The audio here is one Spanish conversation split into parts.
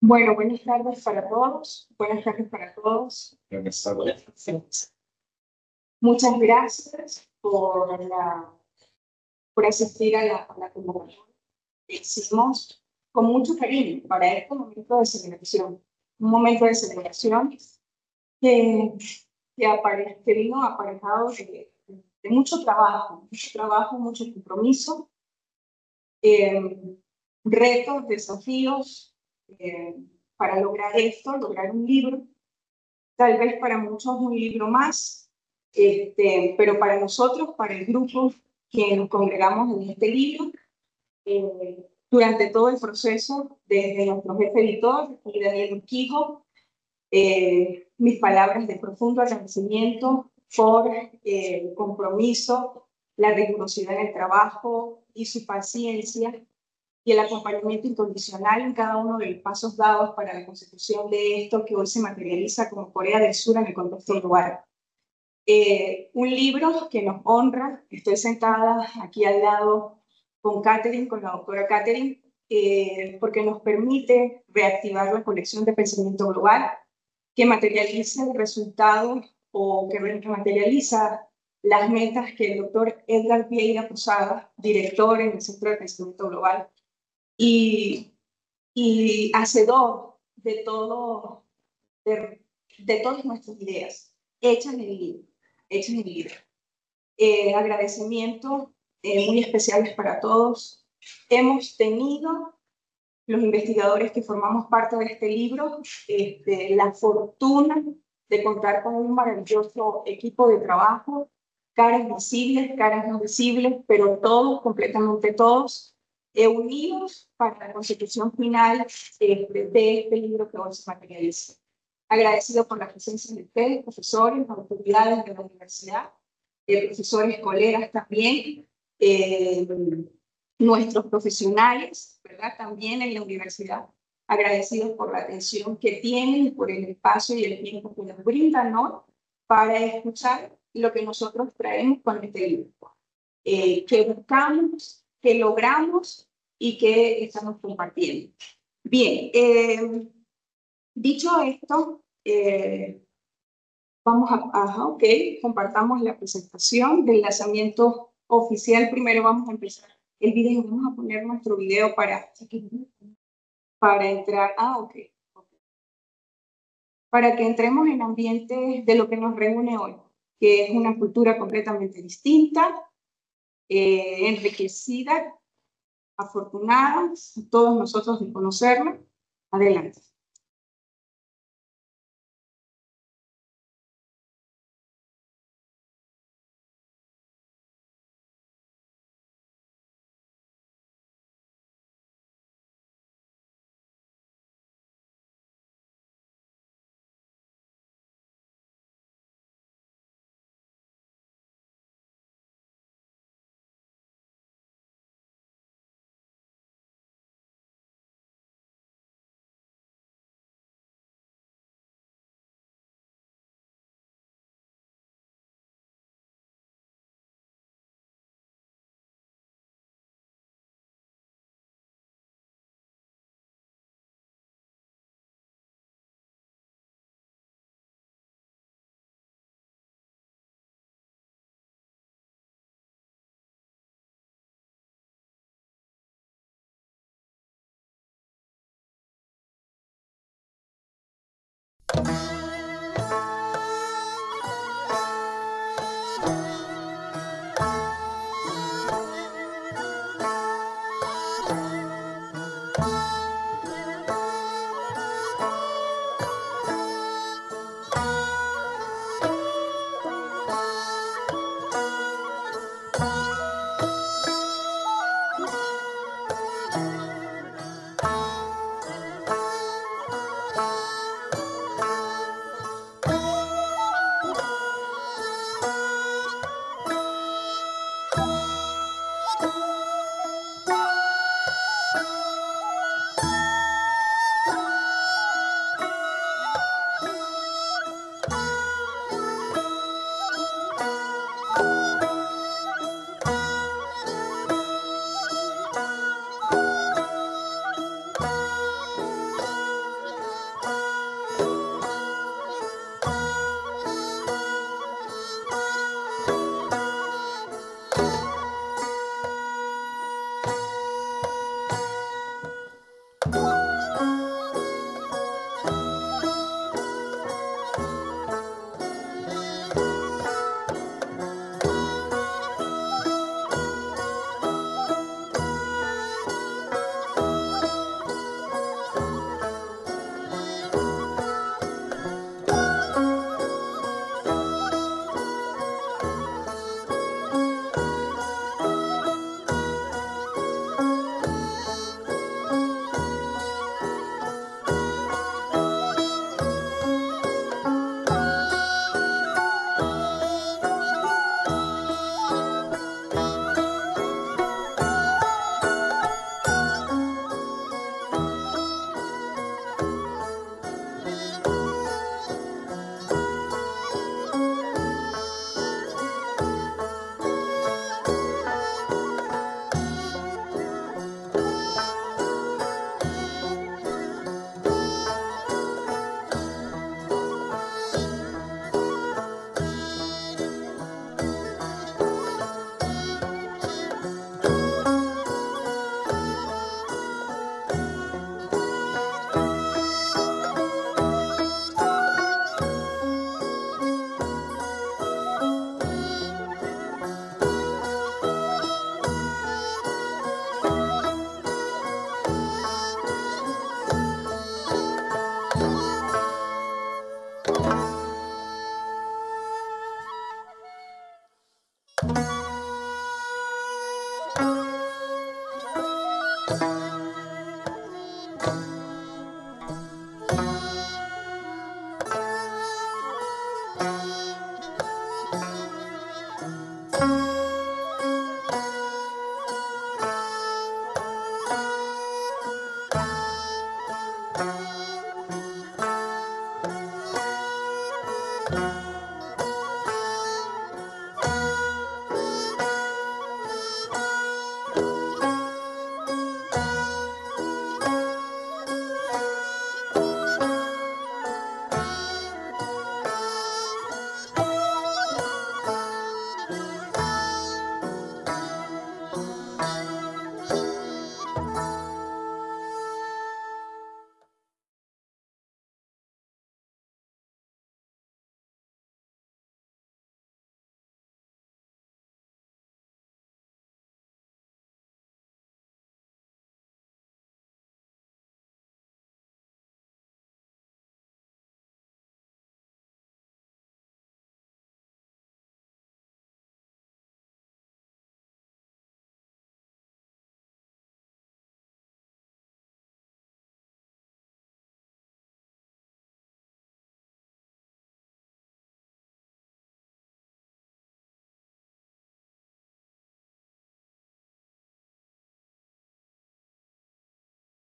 Bueno, buenas tardes para todos. Buenas tardes para todos. Buenas tardes. Muchas gracias por asistir a la convocatoria que hicimos con mucho cariño para este momento de celebración. Un momento de celebración que, que vino aparejado de mucho trabajo, mucho compromiso, retos, desafíos para lograr esto, lograr un libro. Tal vez para muchos un libro más, pero para nosotros, para el grupo que nos congregamos en este libro, durante todo el proceso, desde nuestro jefe editor, Daniel Urquijo, mis palabras de profundo agradecimiento por el compromiso, la rigurosidad en el trabajo y su paciencia y el acompañamiento incondicional en cada uno de los pasos dados para la consecución de esto que hoy se materializa como Corea del Sur en el contexto global. Un libro que nos honra. Estoy sentada aquí al lado con Catherine, con la doctora Catherine, porque nos permite reactivar la colección de pensamiento global que materializa el resultado o que materializa las metas que el doctor Edgar Vieira Posada, director en el Centro de Pensamiento Global y hacedor de todas nuestras ideas hechas en el libro. Agradecimientos muy especiales para todos. Hemos tenido, los investigadores que formamos parte de este libro, la fortuna de contar con un maravilloso equipo de trabajo, caras visibles, caras no visibles, pero todos, completamente todos, unidos para la constitución final de este libro que hoy se materializa. Agradecido por la presencia de ustedes, profesores, autoridades de la universidad, profesores, colegas también, nuestros profesionales, ¿verdad? También en la universidad, agradecidos por la atención que tienen, por el espacio y el tiempo que nos brindan, ¿no? Para escuchar lo que nosotros traemos con este libro, que buscamos, que logramos y que estamos compartiendo. Bien, dicho esto, vamos ok, compartamos la presentación del lanzamiento oficial. Primero vamos a empezar el video, vamos a poner nuestro video para entrar, ok, para que entremos en ambiente de lo que nos reúne hoy, que es una cultura completamente distinta, enriquecida, afortunada, todos nosotros de conocerla. Adelante.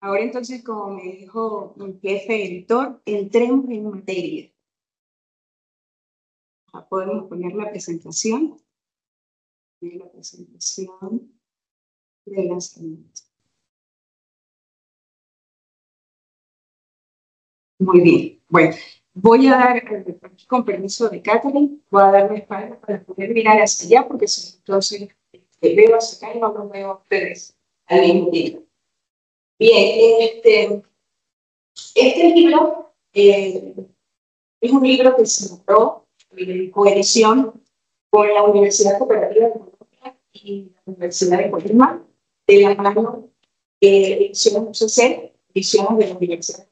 Ahora entonces, como me dijo mi jefe editor, entremos en materia. Podemos poner la presentación. La presentación de las siguientes. Muy bien. Bueno, voy a dar, con permiso de Catherine, voy a darme espalda para poder mirar hacia allá, porque si entonces veo hacia acá y no los veo a ustedes al mismo tiempo. Bien, este libro es un libro que se logró en coedición con la Universidad Cooperativa de Colombia y la Universidad de Colima, de la mano de Ediciones UCC, Ediciones de la Universidad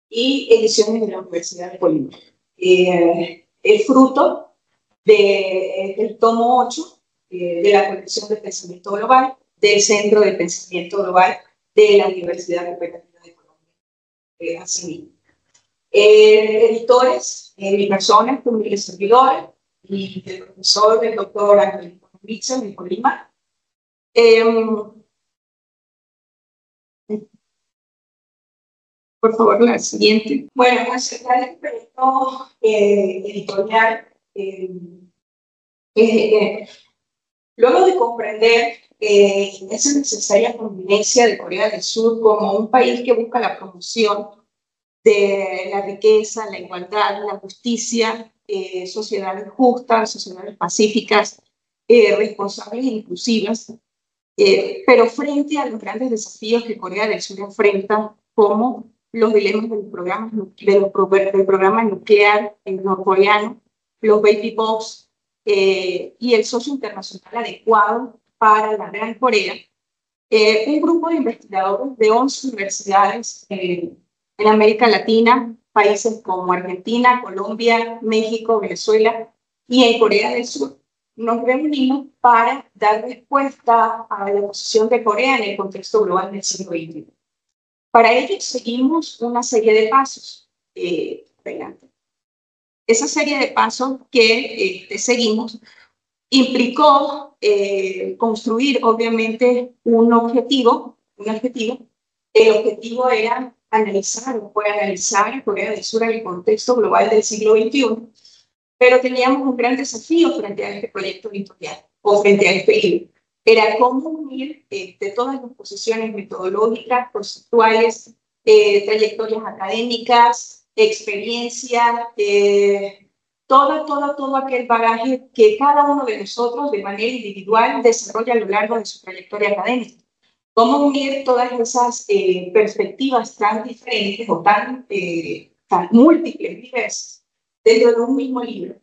y Ediciones de la Universidad de Colima. El fruto del tomo 8 de la colección de pensamiento global del Centro de Pensamiento Global de la Universidad Cooperativa de Colombia. Así editores, mi persona, mi servidor y el profesor, el doctor Ángel Mitchell de Colima. Por favor, la siguiente. Bueno, acerca del proyecto editorial, luego de comprender esa necesaria convivencia de Corea del Sur como un país que busca la promoción de la riqueza, la igualdad, la justicia, sociedades justas, sociedades pacíficas, responsables e inclusivas, pero frente a los grandes desafíos que Corea del Sur enfrenta, como los dilemas del programa nuclear norcoreano, los baby bombs y el socio internacional adecuado para la Gran Corea, un grupo de investigadores de 11 universidades en América Latina, países como Argentina, Colombia, México, Venezuela y en Corea del Sur, nos reunimos para dar respuesta a la posición de Corea en el contexto global del siglo XXI. Para ello seguimos una serie de pasos. Adelante. Esa serie de pasos que seguimos implicó construir, obviamente, un objetivo. El objetivo era analizar Corea del Sur en el contexto global del siglo XXI, pero teníamos un gran desafío frente a este proyecto editorial, o frente a este libro. Era cómo unir de todas las posiciones metodológicas, conceptuales, trayectorias académicas, experiencia, todo aquel bagaje que cada uno de nosotros de manera individual desarrolla a lo largo de su trayectoria académica. Cómo unir todas esas perspectivas tan diferentes o tan múltiples, diversas, dentro de un mismo libro.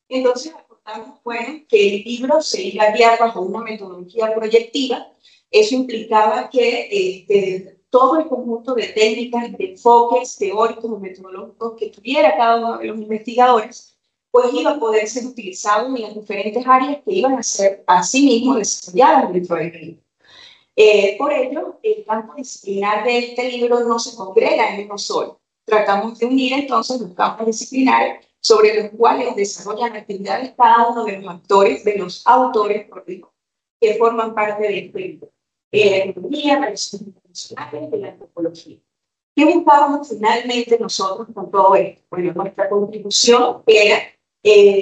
Entonces, acordamos, bueno, que el libro se iba a guiar bajo una metodología proyectiva. Eso implicaba que todo el conjunto de técnicas, de enfoques teóricos o metodológicos que tuviera cada uno de los investigadores, pues iba a poder ser utilizado en las diferentes áreas que iban a ser asimismo desarrolladas dentro del libro. Por ello, el campo disciplinar de este libro no se congrega en uno solo. Tratamos de unir entonces los campos disciplinares sobre los cuales desarrollan actividades cada uno de los actores, de los autores, que forman parte de este libro. La economía, la relaciones internacionales y la antropología. ¿Qué buscábamos finalmente nosotros con todo esto? Bueno, nuestra contribución era,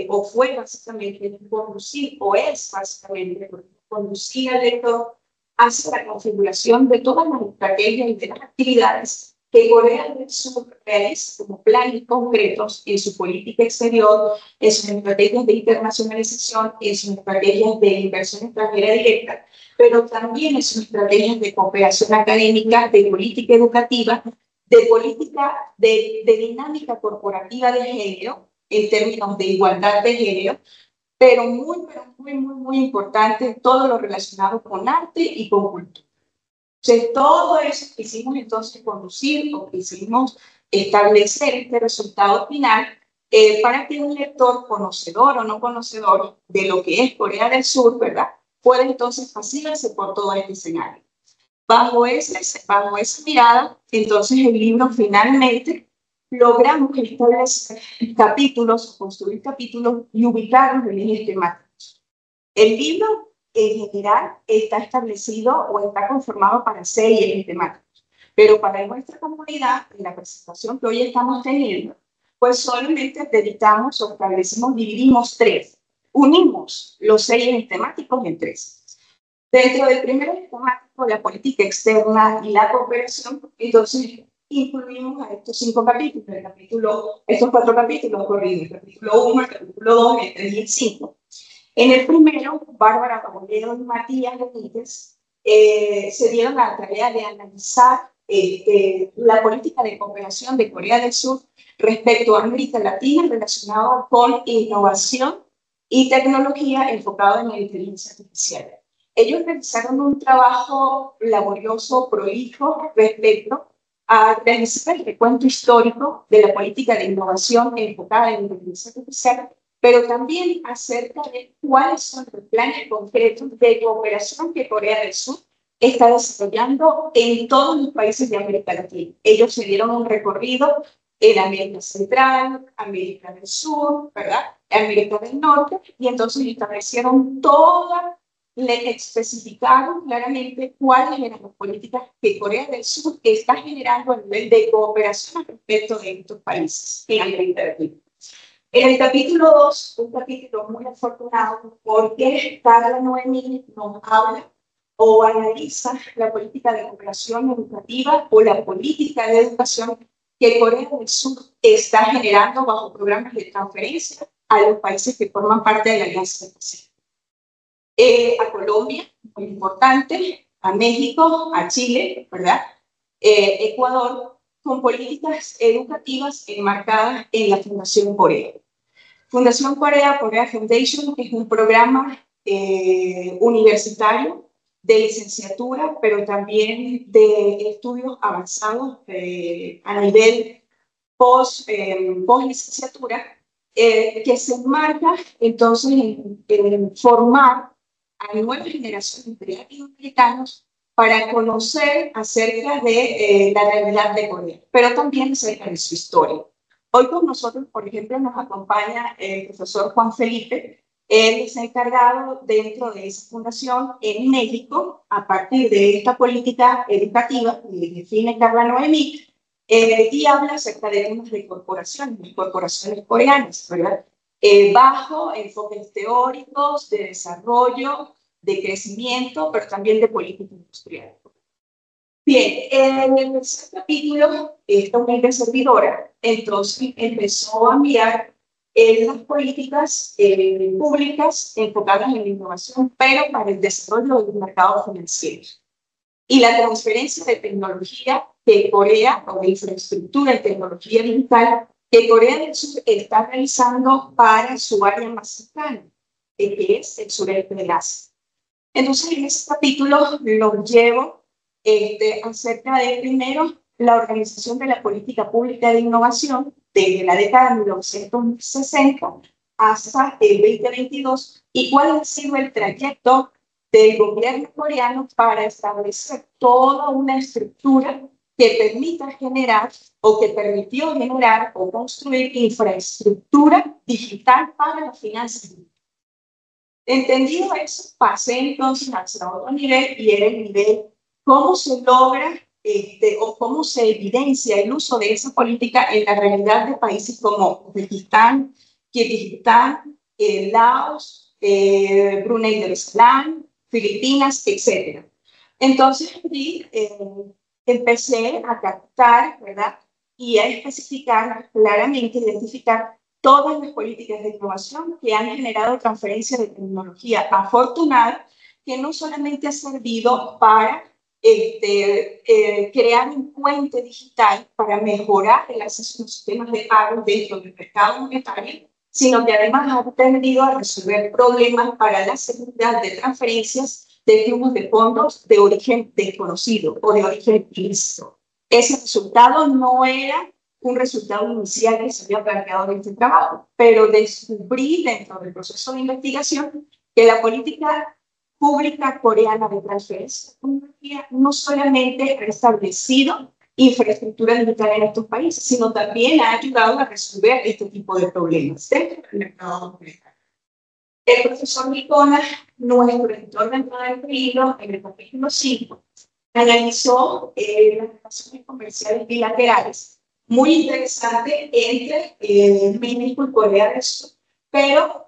o fue básicamente conducir, o es básicamente conducir al lector hacia la configuración de todas las estrategias y de las actividades que Corea del Sur realiza como planes concretos en su política exterior, en sus estrategias de internacionalización, en sus estrategias de inversión extranjera directa, pero también en sus estrategias de cooperación académica, de política educativa, de política de dinámica corporativa de género, en términos de igualdad de género, pero muy importante todo lo relacionado con arte y con cultura. Entonces, todo eso quisimos entonces conducir o quisimos establecer este resultado final para que un lector conocedor o no conocedor de lo que es Corea del Sur, ¿verdad?, pueda entonces fascinarse por todo este escenario. Bajo esa mirada, entonces el libro finalmente logramos establecer capítulos, construir capítulos y ubicarlos en ejes temáticos. El libro en general está establecido o está conformado para series temáticas. Pero para nuestra comunidad, en la presentación que hoy estamos teniendo, pues solamente dedicamos o establecimos, dividimos tres. Unimos los series temáticos en tres. Dentro del primer temático, la política externa y la cooperación, entonces incluimos a estos 5 capítulos, estos 4 capítulos corridos, el capítulo 1, el capítulo 2, el 3 y el 5. En el primero, Bárbara Caballero y Matías Benítez se dieron a la tarea de analizar la política de cooperación de Corea del Sur respecto a América Latina relacionado con innovación y tecnología enfocado en la inteligencia artificial. Ellos realizaron un trabajo laborioso, prolijo, respecto a realizar el recuento histórico de la política de innovación enfocada en la inteligencia artificial, pero también acerca de cuáles son los planes concretos de cooperación que Corea del Sur está desarrollando en todos los países de América Latina. Ellos se dieron un recorrido en América Central, América del Sur, ¿verdad? América del Norte, y entonces establecieron toda, le especificaron claramente cuáles eran las políticas que Corea del Sur está generando a nivel de cooperación respecto de estos países en América Latina. En el capítulo 2, un capítulo muy afortunado, porque Carla Noemí nos habla o analiza la política de cooperación educativa o la política de educación que Corea del Sur está generando bajo programas de transferencia a los países que forman parte de la Alianza del Pacífico. A Colombia, muy importante, a México, a Chile, ¿verdad? Ecuador, con políticas educativas enmarcadas en la Fundación Corea. Fundación Corea, Korea Foundation, es un programa universitario de licenciatura, pero también de estudios avanzados a nivel post-licenciatura, que se enmarca entonces en formar a nuevas generaciones de latinoamericanos para conocer acerca de la realidad de Corea, pero también acerca de su historia. Hoy con nosotros, por ejemplo, nos acompaña el profesor Juan Felipe. Él es encargado dentro de esa fundación en México, a partir de esta política educativa que define Carla Noemí, y habla acerca de temas de corporaciones coreanas, ¿verdad? Bajo enfoques teóricos, de desarrollo, de crecimiento, pero también de política industrial. Bien, en el tercer capítulo, esta humilde servidora, entonces empezó a mirar las políticas públicas enfocadas en la innovación, pero para el desarrollo de los mercados financieros. Y la transferencia de tecnología que Corea, o de infraestructura y tecnología digital, que Corea del Sur está realizando para su área más cercana, que es el sureste del Asia. Entonces, en ese capítulo los llevo acerca de, primero, la organización de la política pública de innovación desde la década de 1960 hasta el 2022 y cuál ha sido el trayecto del gobierno coreano para establecer toda una estructura que permita generar o que permitió generar o construir infraestructura digital para las finanzas. Entendido eso, pasé entonces hacia otro nivel y era el nivel cómo se logra o cómo se evidencia el uso de esa política en la realidad de países como Uzbekistán, Kirguistán, Laos, Brunei del Islam, Filipinas, etc. Entonces, empecé a captar, ¿verdad? Y a especificar claramente, identificar todas las políticas de innovación que han generado transferencia de tecnología afortunada, que no solamente ha servido para crear un puente digital para mejorar el acceso a los sistemas de pago dentro del mercado monetario, sino que además ha tendido a resolver problemas para la seguridad de transferencias de flujos de fondos de origen desconocido o de origen ilícito. Ese resultado no era un resultado inicial que se había planteado en este trabajo, pero descubrí dentro del proceso de investigación que la política pública coreana de transferencia de tecnología no solamente ha establecido infraestructura digital en estos países, sino también ha ayudado a resolver este tipo de problemas dentro del mercado monetario. El profesor Licona, nuestro editor dentro del libro, en el capítulo 5, analizó las relaciones comerciales bilaterales, muy interesante entre México y Corea del Sur, pero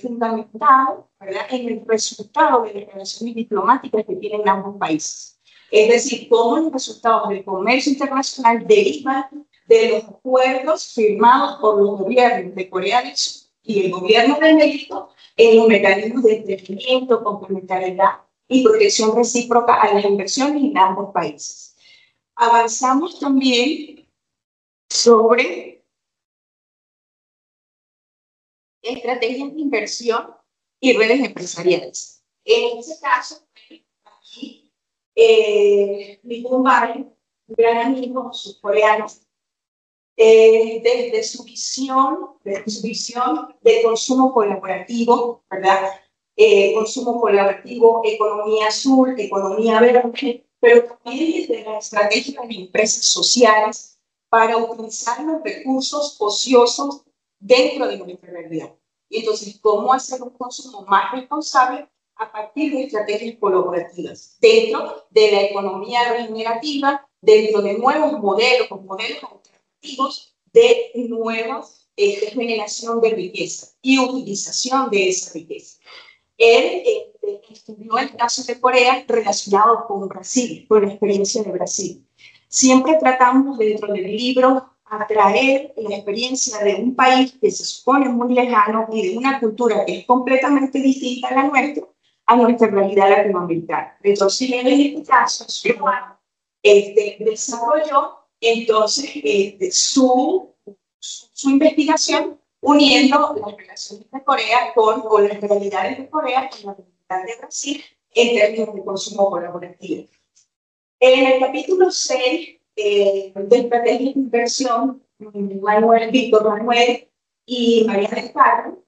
fundamentado, ¿verdad?, en el resultado de las relaciones diplomáticas que tienen ambos países. Es decir, cómo los resultados del comercio internacional derivan de los acuerdos firmados por los gobiernos de Corea del Sur y el gobierno de México en los mecanismos de entendimiento, complementariedad y protección recíproca a las inversiones en ambos países. Avanzamos también sobre estrategias de inversión y redes empresariales. En este caso, aquí, Lee Barry, un gran amigo surcoreano, desde su visión de consumo colaborativo, ¿verdad? Consumo colaborativo, economía azul, economía verde, pero también desde la estrategia de empresas sociales para utilizar los recursos ociosos dentro de nuestra realidad. Y entonces, ¿cómo hacer un consumo más responsable a partir de estrategias colaborativas dentro de la economía regenerativa, dentro de nuevos modelos alternativos de nuevas generación de riqueza y utilización de esa riqueza? Él estudió el caso de Corea relacionado con Brasil, con la experiencia de Brasil. Siempre tratamos dentro del libro atraer la experiencia de un país que se supone muy lejano y de una cultura que es completamente distinta a nuestra realidad latinoamericana. Entonces, él en este caso, desarrolló entonces su investigación uniendo las relaciones de Corea o las realidades de Corea con la realidad de Brasil en términos de consumo colaborativo. En el capítulo 6 de estrategia de inversión, Víctor Manuel y María del Carmen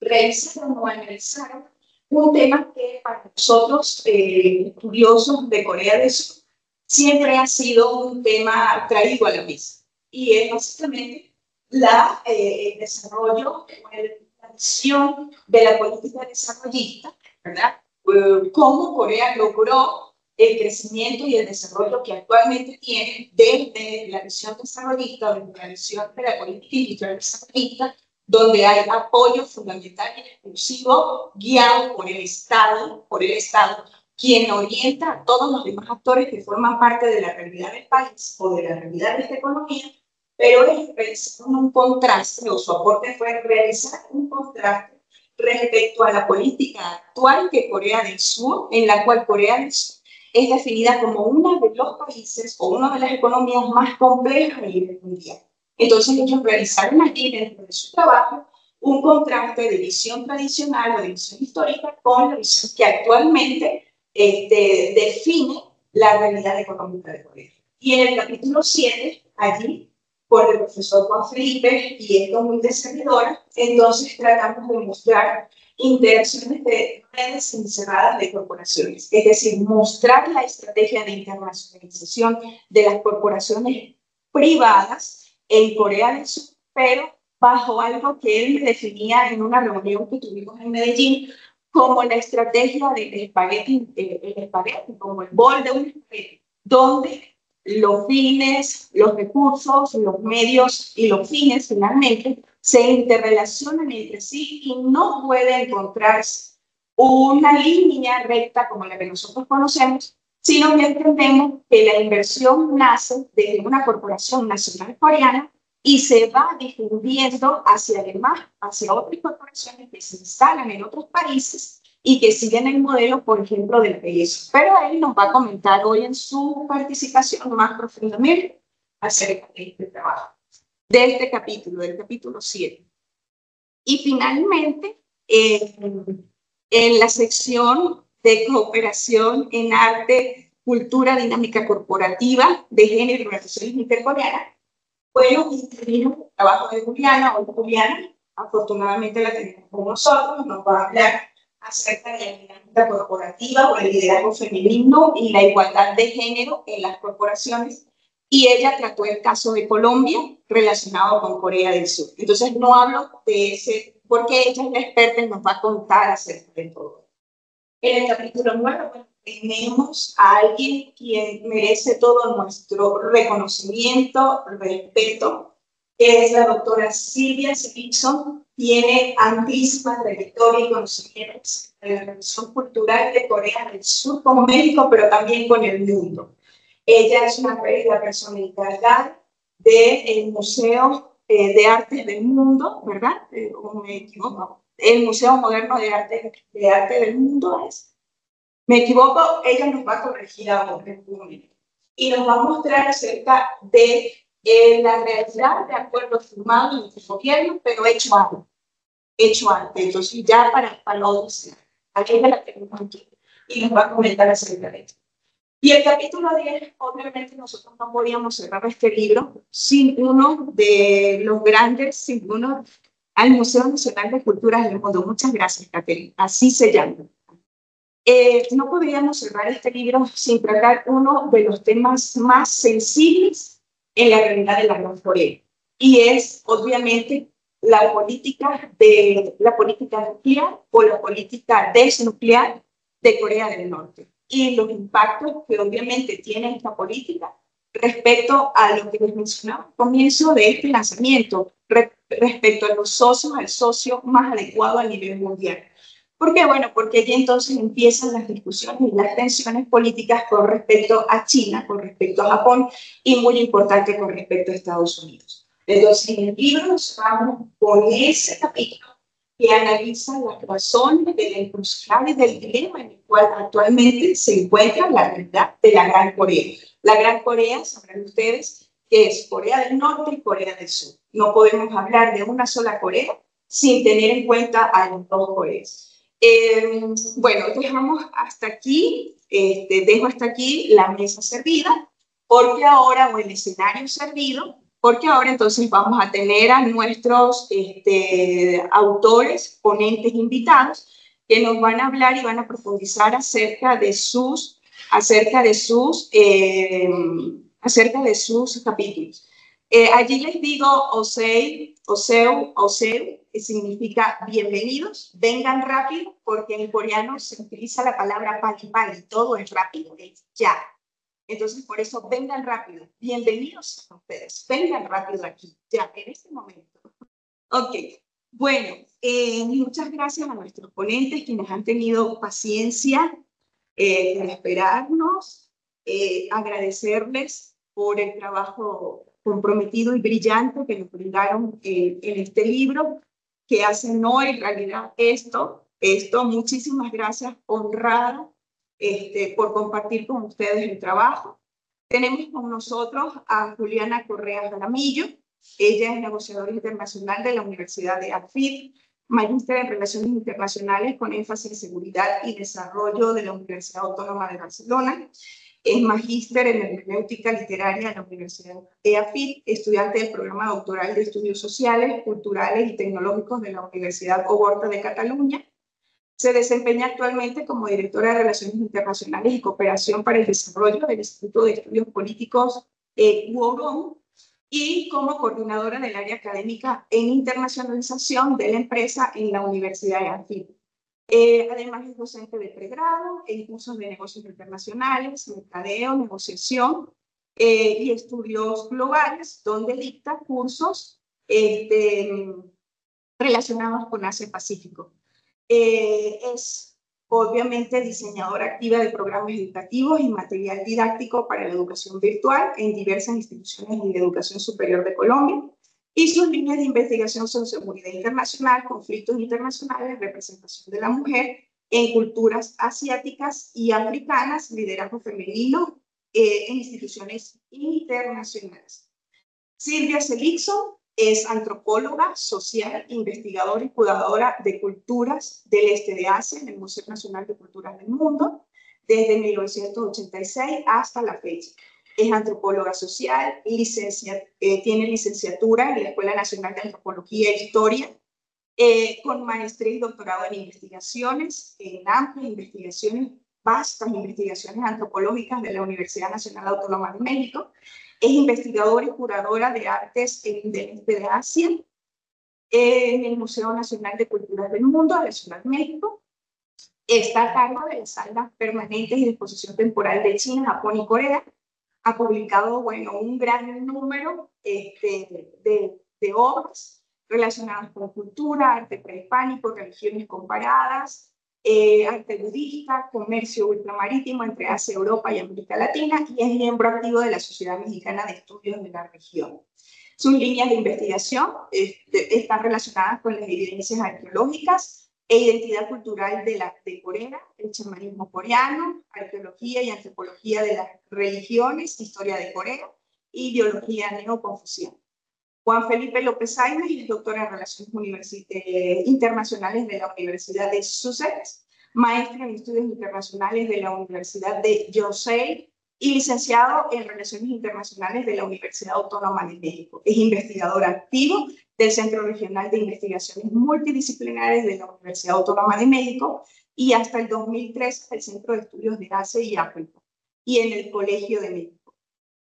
revisaron o analizaron un tema que para nosotros, estudiosos de Corea del Sur, siempre ha sido un tema traído a la mesa. Y es básicamente el desarrollo, la visión de la política desarrollista, ¿verdad? Cómo Corea logró el crecimiento y el desarrollo que actualmente tiene desde la visión desarrollista, desde la visión de la política industrial desarrollista, donde hay apoyo fundamental y exclusivo guiado por el Estado, quien orienta a todos los demás actores que forman parte de la realidad del país o de la realidad de esta economía, pero es realizar un contraste, o su aporte fue realizar un contraste respecto a la política actual de Corea del Sur, en la cual Corea del Sur es definida como uno de los países o una de las economías más complejas a nivel mundial. Entonces ellos realizaron aquí dentro de su trabajo un contraste de visión tradicional o de visión histórica con la visión que actualmente define la realidad económica de Corea. Y en el capítulo 7, allí, por el profesor Juan Felipe y esta humilde servidora, entonces tratamos de mostrar interacciones de redes encerradas de corporaciones, es decir, mostrar la estrategia de internacionalización de las corporaciones privadas en Corea del Sur, pero bajo algo que él me definía en una reunión que tuvimos en Medellín como la estrategia del espagueti, como el bol de un espagueti, donde los fines, los recursos, los medios y los fines finalmente se interrelacionan entre sí y no puede encontrarse una línea recta como la que nosotros conocemos, sino que entendemos que la inversión nace desde una corporación nacional coreana y se va difundiendo hacia otras corporaciones que se instalan en otros países y que siguen el modelo, por ejemplo, del PSO. Pero él nos va a comentar hoy en su participación más profundamente acerca de este trabajo, de este capítulo, del capítulo 7. Y finalmente, en la sección de cooperación en arte, cultura, dinámica corporativa, de género y relaciones intercoreanas, bueno, intervino el trabajo de Juliana. Hoy Juliana, afortunadamente la tenemos con nosotros, nos va a hablar acerca de la dinámica corporativa o el liderazgo femenino y la igualdad de género en las corporaciones. Y ella trató el caso de Colombia relacionado con Corea del Sur. Entonces no hablo de porque ella es la experta y nos va a contar acerca de todo. En el capítulo 9, bueno, tenemos a alguien quien merece todo nuestro reconocimiento, respeto, que es la doctora Silvia Selickson. Tiene amplísima trayectoria y conocimientos en la relación cultural de Corea del Sur con México, pero también con el mundo. Ella es la persona encargada del Museo de Artes del Mundo, ¿verdad? ¿O me equivoco? El Museo Moderno de Arte del Mundo es. Me equivoco, ella nos va a corregir ahora en público y nos va a mostrar acerca de la realidad de acuerdos firmados en el gobierno, pero hecho antes. Entonces, ya para no decir, aquí la tenemos aquí y nos va a comentar acerca de esto. Y el capítulo 10, obviamente nosotros no podíamos cerrar este libro sin uno de los grandes, sin uno al Museo Nacional de Culturas del Mundo. Muchas gracias, Caterina. Así se llama. No podríamos cerrar este libro sin tratar uno de los temas más sensibles en la realidad de la Gran Corea. Y es, obviamente, la política nuclear o la política desnuclear de Corea del Norte y los impactos que obviamente tiene esta política respecto a lo que les mencionaba al comienzo de este lanzamiento, respecto a los socios, al socio más adecuado a nivel mundial. ¿Por qué? Bueno, porque ya entonces empiezan las discusiones y las tensiones políticas con respecto a China, con respecto a Japón y muy importante con respecto a Estados Unidos. Entonces, en el libro nos vamos con ese capítulo que analiza las razones de la encrucijada y del dilema en el cual actualmente se encuentra la realidad de la Gran Corea. La Gran Corea, sabrán ustedes, que es Corea del Norte y Corea del Sur. No podemos hablar de una sola Corea sin tener en cuenta a las dos Coreas. Bueno, dejamos hasta aquí, dejo hasta aquí la mesa servida, porque ahora, o el escenario servido, porque ahora entonces vamos a tener a nuestros autores, ponentes invitados, que nos van a hablar y van a profundizar acerca de sus capítulos. Allí les digo Oseu, que significa bienvenidos, vengan rápido, porque en coreano se utiliza la palabra pali pali, todo es rápido, es ya. Entonces, por eso, vengan rápido, bienvenidos a ustedes, vengan rápido aquí, ya, en este momento. Ok, bueno, muchas gracias a nuestros ponentes quienes han tenido paciencia en esperarnos, agradecerles por el trabajo comprometido y brillante que nos brindaron en este libro, que hacen hoy realidad esto. Muchísimas gracias, honrada por compartir con ustedes el trabajo. Tenemos con nosotros a Juliana Correa Jaramillo. Ella es negociadora internacional de la Universidad de AFID, magíster en Relaciones Internacionales con énfasis en Seguridad y Desarrollo de la Universidad Autónoma de Barcelona. Es magíster en Hermenéutica Literaria de la Universidad EAFIT, estudiante del programa doctoral de Estudios Sociales, Culturales y Tecnológicos de la Universidad Oberta de Cataluña. Se desempeña actualmente como directora de Relaciones Internacionales y Cooperación para el Desarrollo del Instituto de Estudios Políticos UORON y como coordinadora del área académica en internacionalización de la empresa en la Universidad de AFIT. Además es docente de pregrado en cursos de negocios internacionales, mercadeo, negociación y estudios globales, donde dicta cursos relacionados con Asia-Pacífico. Es obviamente diseñadora activa de programas educativos y material didáctico para la educación virtual en diversas instituciones de educación superior de Colombia, y sus líneas de investigación son seguridad internacional, conflictos internacionales, representación de la mujer en culturas asiáticas y africanas, liderazgo femenino en instituciones internacionales. Silvia Selickson es antropóloga social, investigadora y curadora de culturas del este de Asia en el Museo Nacional de Culturas del Mundo desde 1986 hasta la fecha. Es antropóloga social, tiene licenciatura en la Escuela Nacional de Antropología e Historia, con maestría y doctorado en investigaciones, en amplias investigaciones, vastas investigaciones antropológicas de la Universidad Nacional Autónoma de México. Es investigadora y curadora de artes del este de Asia en el Museo Nacional de Culturas del Mundo de la Ciudad de México. Está a cargo de las salas permanentes de exposición temporal de China, Japón y Corea. Ha publicado, bueno, un gran número de obras relacionadas con cultura, arte prehispánico, religiones comparadas, arte budista, comercio ultramarítimo entre Asia, Europa y América Latina, y es miembro activo de la Sociedad Mexicana de Estudios de la Región. Sus líneas de investigación están relacionadas con las evidencias arqueológicas e identidad cultural de Corea, el chamanismo coreano, arqueología y antropología de las religiones, historia de Corea y ideología neoconfuciana. Juan Felipe López Jaimes es doctor en Relaciones Internacionales de la Universidad de Sussex, maestro en Estudios Internacionales de la Universidad de Yonsei y licenciado en Relaciones Internacionales de la Universidad Autónoma de México. Es investigador activo del Centro Regional de Investigaciones Multidisciplinares de la Universidad Autónoma de México y hasta el 2003 del Centro de Estudios de Asia y África y en el Colegio de México.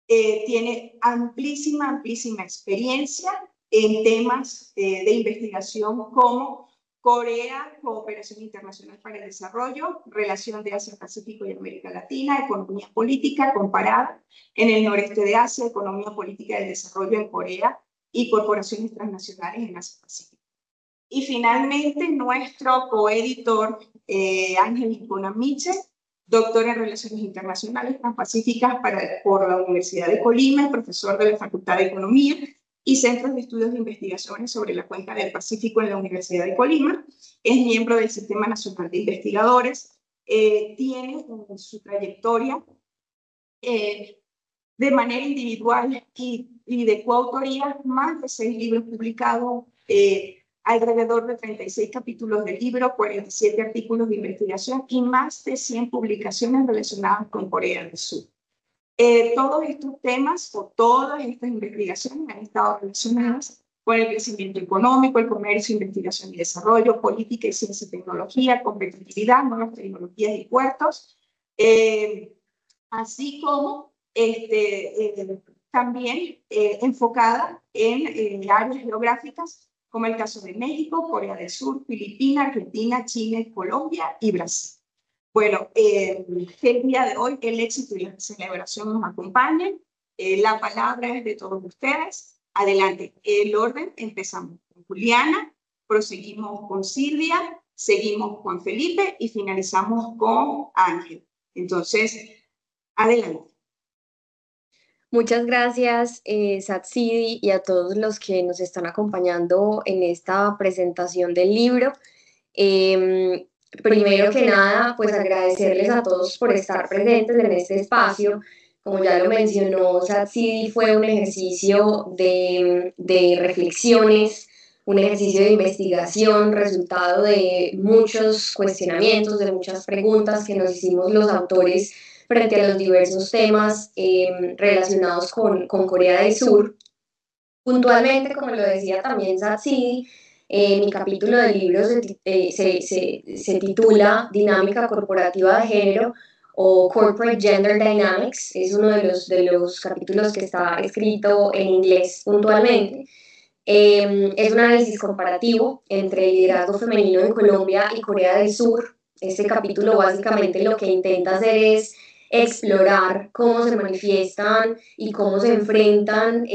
Tiene amplísima experiencia en temas de investigación como Corea, cooperación internacional para el desarrollo, relación de Asia-Pacífico y América Latina, economía política comparada en el noreste de Asia, economía política del desarrollo en Corea y corporaciones transnacionales en Asia-Pacífico. Y finalmente, nuestro coeditor, Ángel Icona-Miche, doctor en Relaciones Internacionales Transpacíficas por la Universidad de Colima, profesor de la Facultad de Economía y Centros de Estudios de Investigaciones sobre la Cuenca del Pacífico en la Universidad de Colima. Es miembro del Sistema Nacional de Investigadores. Tiene en su trayectoria de manera individual y de coautoría más de 6 libros publicados, alrededor de 36 capítulos de libro, 47 artículos de investigación y más de 100 publicaciones relacionadas con Corea del Sur. Todos estos temas o todas estas investigaciones han estado relacionadas con el crecimiento económico, el comercio, investigación y desarrollo, política y ciencia y tecnología, competitividad, nuevas tecnologías y puertos, así como también enfocada en áreas geográficas como el caso de México, Corea del Sur, Filipinas, Argentina, Chile, Colombia y Brasil. Bueno, el día de hoy el éxito y la celebración nos acompañen. La palabra es de todos ustedes. Adelante. El orden, empezamos con Juliana, proseguimos con Silvia, seguimos con Juan Felipe y finalizamos con Ángel. Entonces, adelante. Muchas gracias, Satsidi, y a todos los que nos están acompañando en esta presentación del libro. Primero que nada, pues agradecerles a todos por estar presentes en este espacio. Como ya lo mencionó Satsidi, fue un ejercicio de reflexiones, un ejercicio de investigación, resultado de muchos cuestionamientos, de muchas preguntas que nos hicimos los autores frente a los diversos temas relacionados con Corea del Sur. Puntualmente, como lo decía también Satsidi, mi capítulo del libro se titula Dinámica Corporativa de Género o Corporate Gender Dynamics. Es uno de los capítulos que está escrito en inglés puntualmente. Es un análisis comparativo entre el liderazgo femenino en Colombia y Corea del Sur. Este capítulo básicamente lo que intenta hacer es explorar cómo se manifiestan y cómo se enfrentan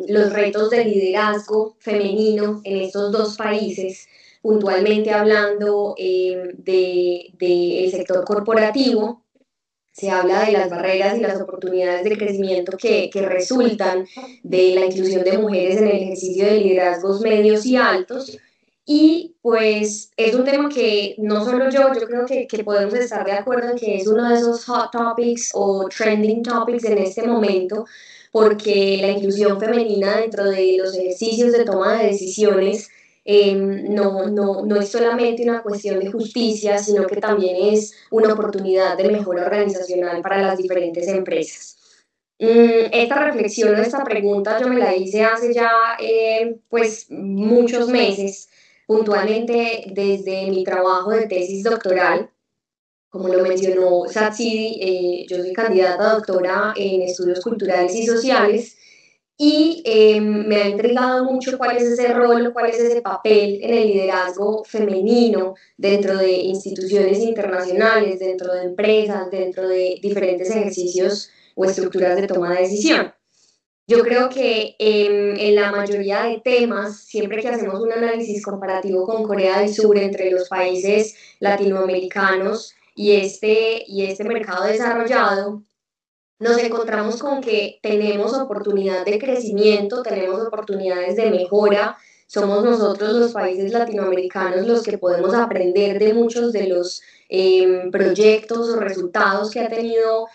los retos de liderazgo femenino en estos dos países, puntualmente hablando del sector corporativo. Se habla de las barreras y las oportunidades de crecimiento que resultan de la inclusión de mujeres en el ejercicio de liderazgos medios y altos. Y pues es un tema que no solo yo creo que podemos estar de acuerdo en que es uno de esos hot topics o trending topics en este momento, porque la inclusión femenina dentro de los ejercicios de toma de decisiones no es solamente una cuestión de justicia, sino que también es una oportunidad de mejora organizacional para las diferentes empresas. Esta reflexión o esta pregunta yo me la hice hace ya pues muchos meses, puntualmente desde mi trabajo de tesis doctoral. Como lo mencionó Satsidi, yo soy candidata a doctora en estudios culturales y sociales y me ha intrigado mucho cuál es ese rol, cuál es ese papel en el liderazgo femenino dentro de instituciones internacionales, dentro de empresas, dentro de diferentes ejercicios o estructuras de toma de decisión. Yo creo que en la mayoría de temas, siempre que hacemos un análisis comparativo con Corea del Sur entre los países latinoamericanos y este mercado desarrollado, nos encontramos con que tenemos oportunidad de crecimiento, tenemos oportunidades de mejora, somos nosotros los países latinoamericanos los que podemos aprender de muchos de los proyectos o resultados que ha tenido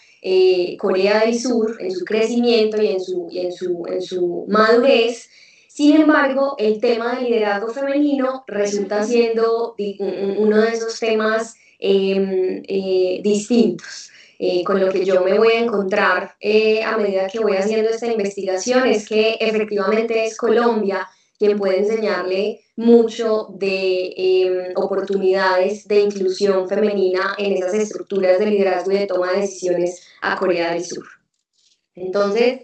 Corea del Sur en su crecimiento y en su madurez. Sin embargo, el tema del liderazgo femenino resulta siendo uno de esos temas distintos. Con lo que yo me voy a encontrar a medida que voy haciendo esta investigación es que efectivamente es Colombia quien puede enseñarle mucho de oportunidades de inclusión femenina en esas estructuras de liderazgo y de toma de decisiones a Corea del Sur. Entonces,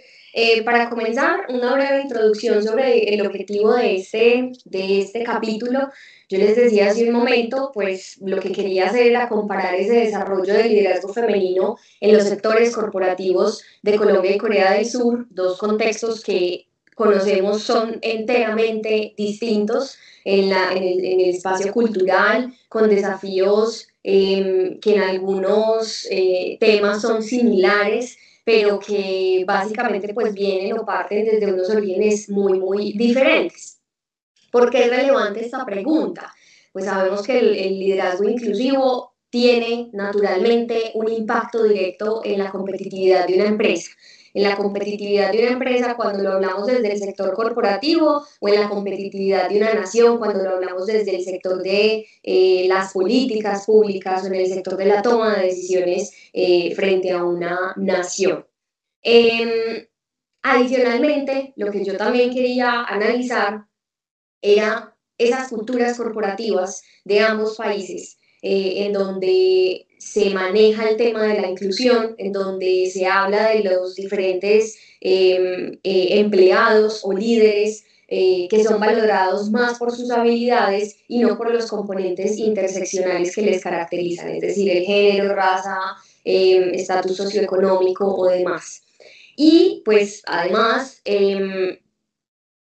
para comenzar, una breve introducción sobre el objetivo de este capítulo. Yo les decía hace un momento, pues lo que quería hacer era comparar ese desarrollo del liderazgo femenino en los sectores corporativos de Colombia y Corea del Sur, dos contextos que conocemos son enteramente distintos en el espacio cultural, con desafíos que en algunos temas son similares, pero que básicamente pues vienen o parten desde unos orígenes muy diferentes. ¿Por qué es relevante esta pregunta? Pues sabemos que el liderazgo inclusivo tiene naturalmente un impacto directo en la competitividad de una empresa. En la competitividad de una empresa cuando lo hablamos desde el sector corporativo o en la competitividad de una nación cuando lo hablamos desde el sector de las políticas públicas o en el sector de la toma de decisiones frente a una nación. Adicionalmente, lo que yo también quería analizar era esas culturas corporativas de ambos países, en donde se maneja el tema de la inclusión, en donde se habla de los diferentes empleados o líderes que son valorados más por sus habilidades y no por los componentes interseccionales que les caracterizan, es decir, el género, raza, estatus socioeconómico o demás. Y pues además, en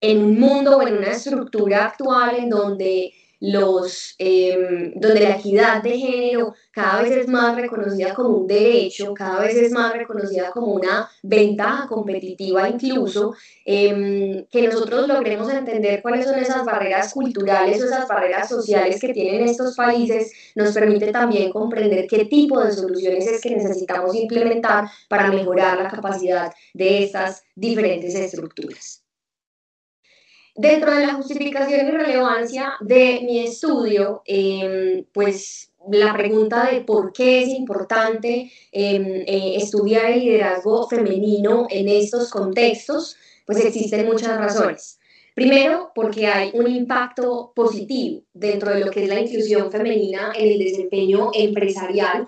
un mundo o en una estructura actual en donde donde la equidad de género cada vez es más reconocida como un derecho, cada vez es más reconocida como una ventaja competitiva incluso, que nosotros logremos entender cuáles son esas barreras culturales o esas barreras sociales que tienen estos países, nos permite también comprender qué tipo de soluciones es que necesitamos implementar para mejorar la capacidad de estas diferentes estructuras. Dentro de la justificación y relevancia de mi estudio, pues la pregunta de por qué es importante estudiar el liderazgo femenino en estos contextos, pues existen muchas razones. Primero, porque hay un impacto positivo dentro de lo que es la inclusión femenina en el desempeño empresarial,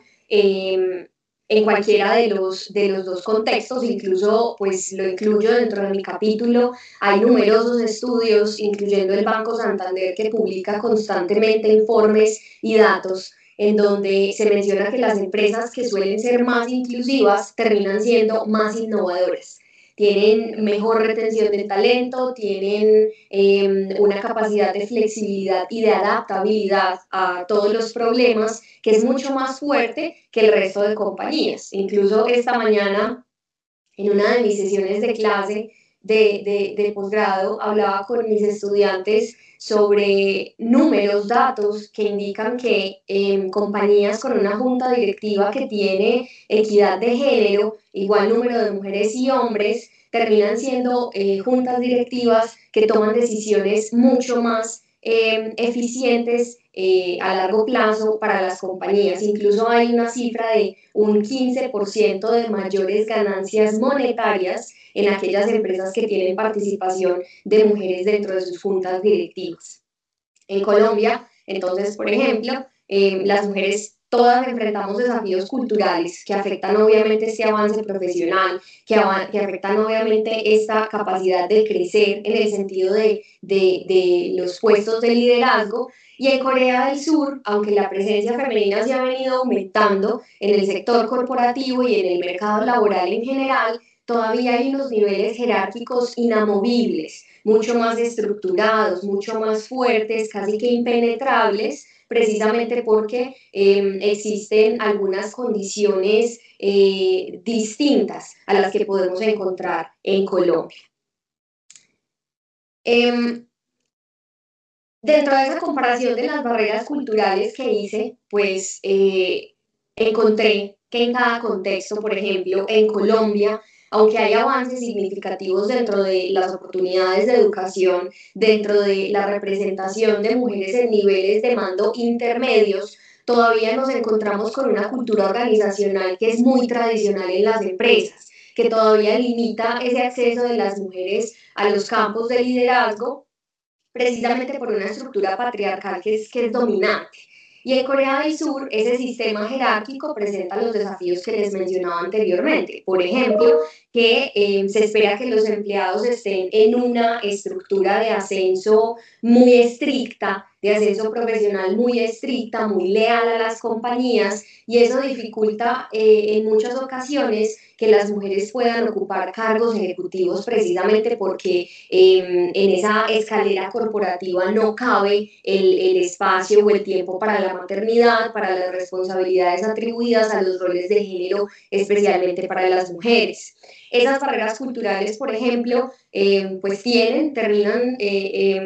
en cualquiera de los dos contextos, incluso pues lo incluyo dentro de mi capítulo. Hay numerosos estudios, incluyendo el Banco Santander, que publica constantemente informes y datos en donde se menciona que las empresas que suelen ser más inclusivas terminan siendo más innovadoras. Tienen mejor retención de talento, tienen una capacidad de flexibilidad y de adaptabilidad a todos los problemas que es mucho más fuerte que el resto de compañías. Incluso esta mañana, en una de mis sesiones de clase de posgrado, hablaba con mis estudiantes sobre números, datos que indican que compañías con una junta directiva que tiene equidad de género, igual número de mujeres y hombres, terminan siendo juntas directivas que toman decisiones mucho más eficientes a largo plazo para las compañías. Incluso hay una cifra de un 15% de mayores ganancias monetarias en aquellas empresas que tienen participación de mujeres dentro de sus juntas directivas. En Colombia, entonces, por ejemplo, las mujeres todas enfrentamos desafíos culturales que afectan obviamente este avance profesional, que afectan obviamente esta capacidad de crecer en el sentido de los puestos de liderazgo. Y en Corea del Sur, aunque la presencia femenina se ha venido aumentando en el sector corporativo y en el mercado laboral en general, todavía hay unos niveles jerárquicos inamovibles, mucho más estructurados, mucho más fuertes, casi que impenetrables, precisamente porque existen algunas condiciones distintas a las que podemos encontrar en Colombia. Dentro de esa comparación de las barreras culturales que hice, pues encontré que en cada contexto, por ejemplo, en Colombia, aunque hay avances significativos dentro de las oportunidades de educación, dentro de la representación de mujeres en niveles de mando intermedios, todavía nos encontramos con una cultura organizacional que es muy tradicional en las empresas, que todavía limita ese acceso de las mujeres a los campos de liderazgo precisamente por una estructura patriarcal que es dominante. Y en Corea del Sur, ese sistema jerárquico presenta los desafíos que les mencionaba anteriormente. Por ejemplo, que se espera que los empleados estén en una estructura de ascenso muy estricta, de ascenso profesional muy estricta, muy leal a las compañías, y eso dificulta en muchas ocasiones que las mujeres puedan ocupar cargos ejecutivos precisamente porque en esa escalera corporativa no cabe el espacio o el tiempo para la maternidad, para las responsabilidades atribuidas a los roles de género, especialmente para las mujeres. Esas barreras culturales, por ejemplo, pues terminan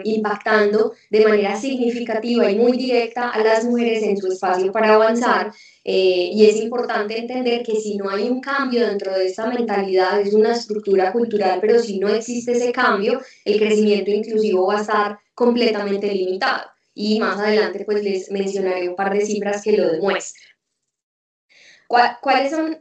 impactando de manera significativa y muy directa a las mujeres en su espacio para avanzar. Y es importante entender que si no hay un cambio dentro de esta mentalidad, es una estructura cultural, pero si no existe ese cambio, el crecimiento inclusivo va a estar completamente limitado. Y más adelante pues les mencionaré un par de cifras que lo demuestran. ¿Cuáles son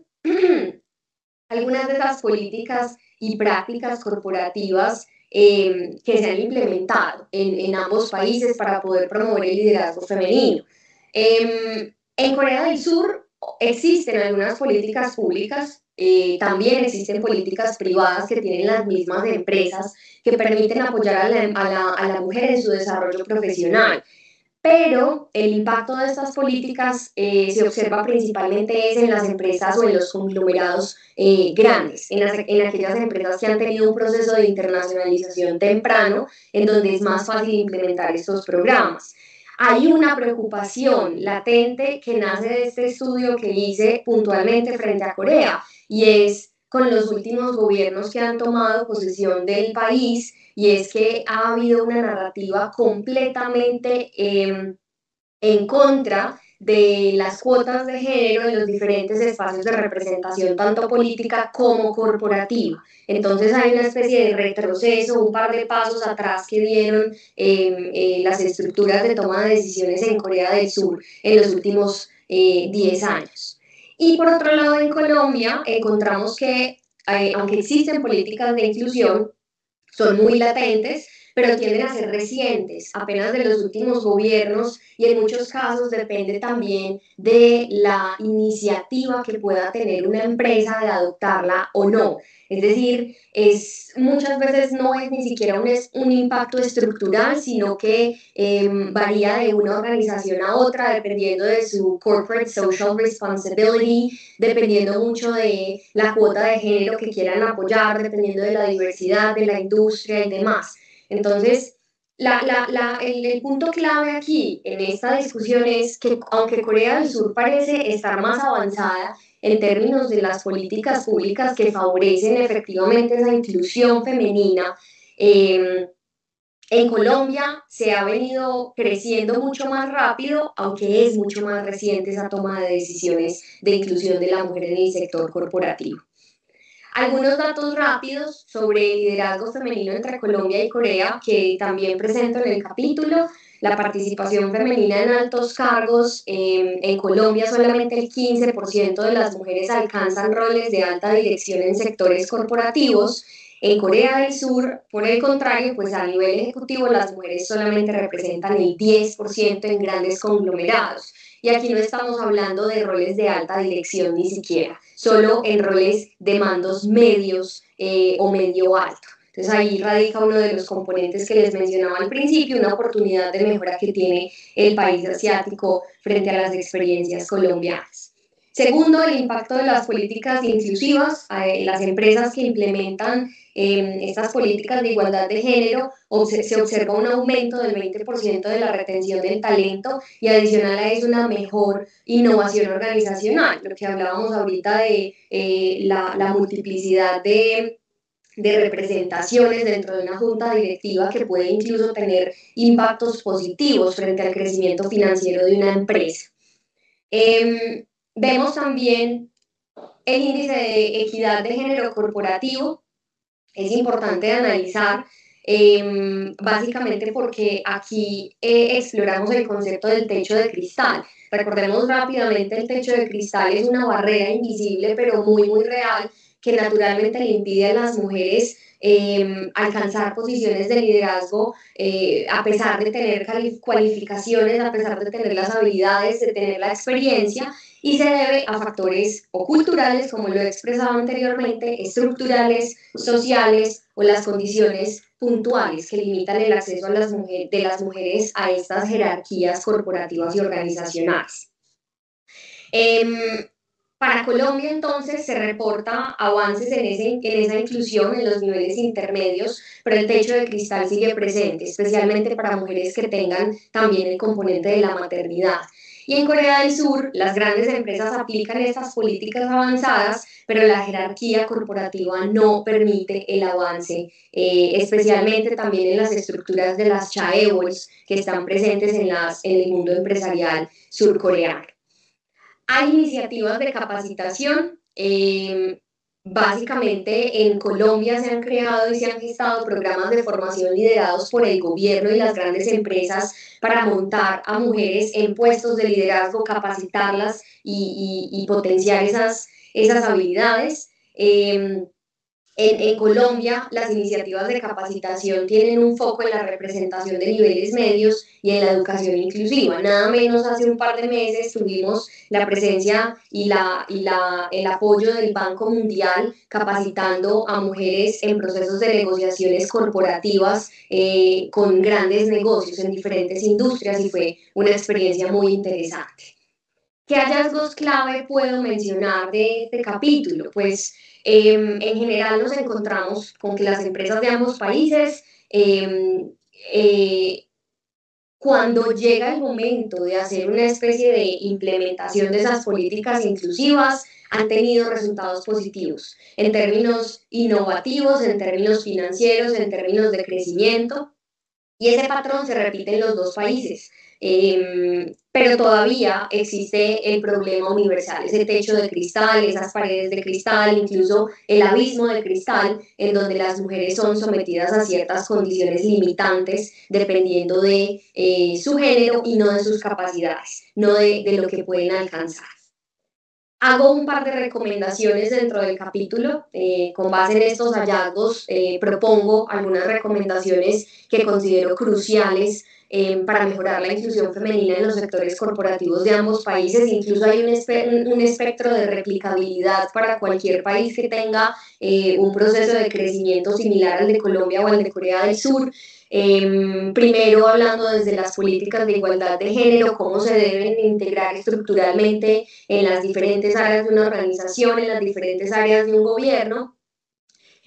algunas de esas políticas y prácticas corporativas que se han implementado en ambos países para poder promover el liderazgo femenino? En Corea del Sur existen algunas políticas públicas, también existen políticas privadas que tienen las mismas empresas que permiten apoyar a la mujer en su desarrollo profesional. Pero el impacto de estas políticas se observa principalmente es en las empresas o en los conglomerados grandes, en aquellas empresas que han tenido un proceso de internacionalización temprano, en donde es más fácil implementar estos programas. Hay una preocupación latente que nace de este estudio que hice puntualmente frente a Corea, y es con los últimos gobiernos que han tomado posesión del país, y es que ha habido una narrativa completamente en contra de las cuotas de género en los diferentes espacios de representación, tanto política como corporativa. Entonces hay una especie de retroceso, un par de pasos atrás que dieron las estructuras de toma de decisiones en Corea del Sur en los últimos 10 años. Y por otro lado, en Colombia encontramos que, aunque existen políticas de inclusión, son muy latentes, pero tienden a ser recientes, apenas de los últimos gobiernos, y en muchos casos depende también de la iniciativa que pueda tener una empresa de adoptarla o no. Es decir, muchas veces no es ni siquiera un impacto estructural, sino que varía de una organización a otra, dependiendo de su corporate social responsibility, dependiendo mucho de la cuota de género que quieran apoyar, dependiendo de la diversidad, de la industria y demás. Entonces, el punto clave aquí en esta discusión es que aunque Corea del Sur parece estar más avanzada en términos de las políticas públicas que favorecen efectivamente esa inclusión femenina, en Colombia se ha venido creciendo mucho más rápido, aunque es mucho más reciente esa toma de decisiones de inclusión de la mujer en el sector corporativo. Algunos datos rápidos sobre el liderazgo femenino entre Colombia y Corea que también presento en el capítulo. La participación femenina en altos cargos, en Colombia solamente el 15% de las mujeres alcanzan roles de alta dirección en sectores corporativos. En Corea del Sur, por el contrario, pues a nivel ejecutivo las mujeres solamente representan el 10% en grandes conglomerados. y aquí no estamos hablando de roles de alta dirección ni siquiera, solo en roles de mandos medios o medio alto. Entonces ahí radica uno de los componentes que les mencionaba al principio, una oportunidad de mejora que tiene el país asiático frente a las experiencias colombianas. Segundo, el impacto de las políticas inclusivas. Las empresas que implementan estas políticas de igualdad de género, se observa un aumento del 20% de la retención del talento y adicional a eso una mejor innovación organizacional, lo que hablábamos ahorita de la multiplicidad de representaciones dentro de una junta directiva que puede incluso tener impactos positivos frente al crecimiento financiero de una empresa. Vemos también el índice de equidad de género corporativo. Es importante analizar básicamente porque aquí exploramos el concepto del techo de cristal. Recordemos rápidamente, el techo de cristal es una barrera invisible pero muy muy real que naturalmente le impide a las mujeres alcanzar posiciones de liderazgo a pesar de tener cualificaciones, a pesar de tener las habilidades, de tener la experiencia, y se debe a factores o culturales, como lo he expresado anteriormente, estructurales, sociales o las condiciones puntuales que limitan el acceso de las mujeres a estas jerarquías corporativas y organizacionales. Para Colombia, entonces, se reporta avances en esa inclusión en los niveles intermedios, pero el techo de cristal sigue presente, especialmente para mujeres que tengan también el componente de la maternidad. Y en Corea del Sur, las grandes empresas aplican estas políticas avanzadas, pero la jerarquía corporativa no permite el avance, especialmente también en las estructuras de las chaebols que están presentes en el mundo empresarial surcoreano. Hay iniciativas de capacitación, básicamente en Colombia se han creado y se han gestado programas de formación liderados por el gobierno y las grandes empresas para montar a mujeres en puestos de liderazgo, capacitarlas y potenciar esas habilidades. En Colombia, las iniciativas de capacitación tienen un foco en la representación de niveles medios y en la educación inclusiva. Nada menos hace un par de meses tuvimos la presencia y el apoyo del Banco Mundial capacitando a mujeres en procesos de negociaciones corporativas con grandes negocios en diferentes industrias, y fue una experiencia muy interesante. ¿Qué hallazgos clave puedo mencionar de este capítulo? Pues en general nos encontramos con que las empresas de ambos países, cuando llega el momento de hacer una especie de implementación de esas políticas inclusivas, han tenido resultados positivos en términos innovativos, en términos financieros, en términos de crecimiento. Y ese patrón se repite en los dos países, pero todavía existe el problema universal, ese techo de cristal, esas paredes de cristal, incluso el abismo de cristal, en donde las mujeres son sometidas a ciertas condiciones limitantes dependiendo de su género y no de sus capacidades, no de lo que pueden alcanzar. Hago un par de recomendaciones dentro del capítulo. Con base en estos hallazgos, propongo algunas recomendaciones que considero cruciales para mejorar la inclusión femenina en los sectores corporativos de ambos países. Incluso hay un espectro de replicabilidad para cualquier país que tenga un proceso de crecimiento similar al de Colombia o al de Corea del Sur. Primero, hablando desde las políticas de igualdad de género, cómo se deben integrar estructuralmente en las diferentes áreas de una organización, en las diferentes áreas de un gobierno,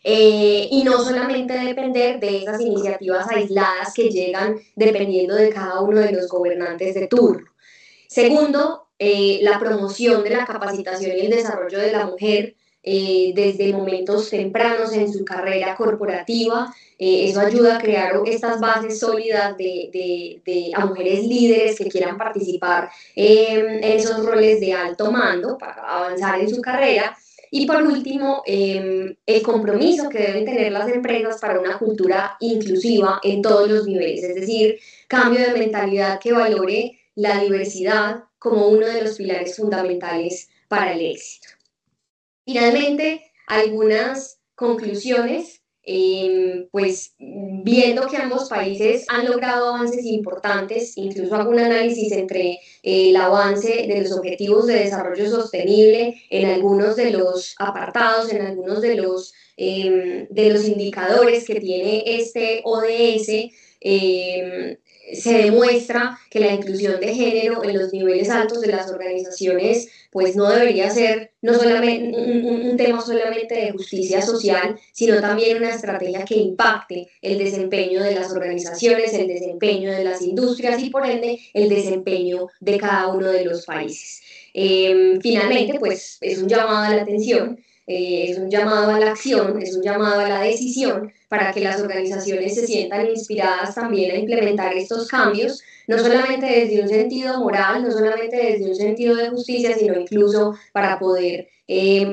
y no solamente depender de esas iniciativas aisladas que llegan dependiendo de cada uno de los gobernantes de turno. Segundo, la promoción de la capacitación y el desarrollo de la mujer desde momentos tempranos en su carrera corporativa. Eso ayuda a crear estas bases sólidas a mujeres líderes que quieran participar en esos roles de alto mando para avanzar en su carrera. Y por último, el compromiso que deben tener las empresas para una cultura inclusiva en todos los niveles, es decir, cambio de mentalidad que valore la diversidad como uno de los pilares fundamentales para el éxito. Finalmente, algunas conclusiones. pues viendo que ambos países han logrado avances importantes, incluso hago un análisis entre el avance de los objetivos de desarrollo sostenible en algunos de los apartados, en algunos de los indicadores que tiene este ODS. Se demuestra que la inclusión de género en los niveles altos de las organizaciones pues no debería ser no solamente un tema solamente de justicia social, sino también una estrategia que impacte el desempeño de las organizaciones, el desempeño de las industrias y por ende el desempeño de cada uno de los países. Finalmente, pues es un llamado a la atención, es un llamado a la acción, es un llamado a la decisión para que las organizaciones se sientan inspiradas también a implementar estos cambios, no solamente desde un sentido moral, no solamente desde un sentido de justicia, sino incluso para poder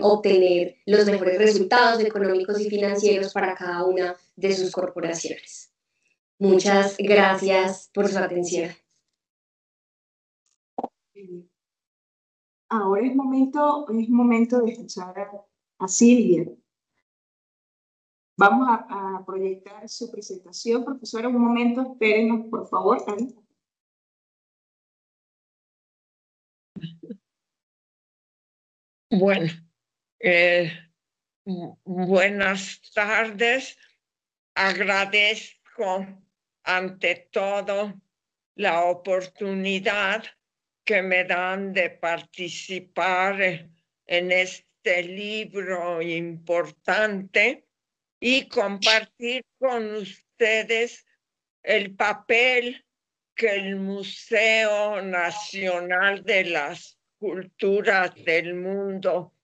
obtener los mejores resultados económicos y financieros para cada una de sus corporaciones. Muchas gracias por su atención. Ahora es momento de escuchar a Silvia. Vamos a proyectar su presentación. Profesora, un momento, espérenos, por favor. Bueno, buenas tardes. Agradezco ante todo la oportunidad que me dan de participar en este libro importante y compartir con ustedes el papel que el Museo Nacional de las Culturas del Mundo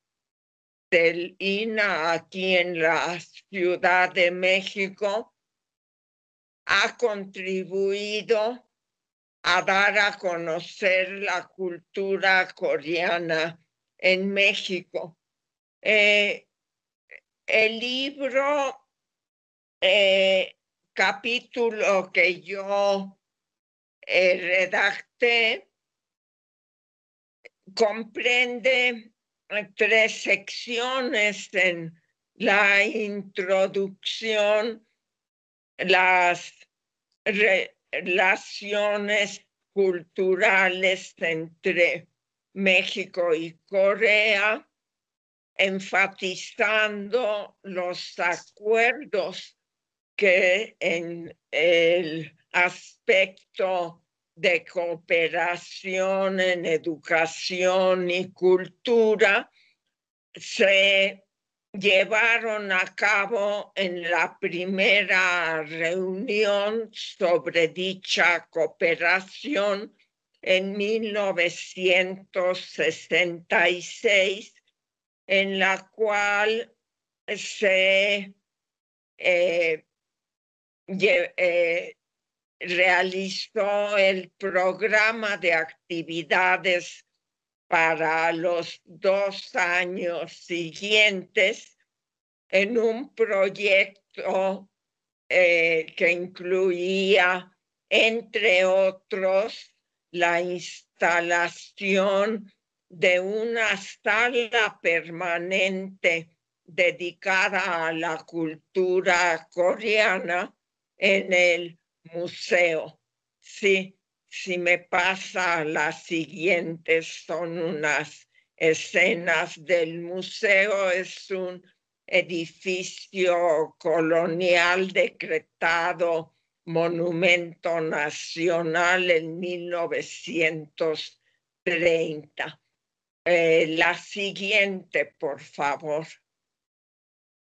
del INA aquí en la Ciudad de México ha contribuido a dar a conocer la cultura coreana en México. El libro, capítulo que yo redacté, comprende 3 secciones: en la introducción, las relaciones culturales entre México y Corea, enfatizando los acuerdos que en el aspecto de cooperación en educación y cultura se llevaron a cabo en la primera reunión sobre dicha cooperación en 1966, en la cual se realizó el programa de actividades para los 2 años siguientes en un proyecto que incluía, entre otros, la instalación de una sala permanente dedicada a la cultura coreana en el museo. Sí, si me pasa las siguientes, son unas escenas del museo. Es un edificio colonial decretado Monumento Nacional en 1930. La siguiente, por favor.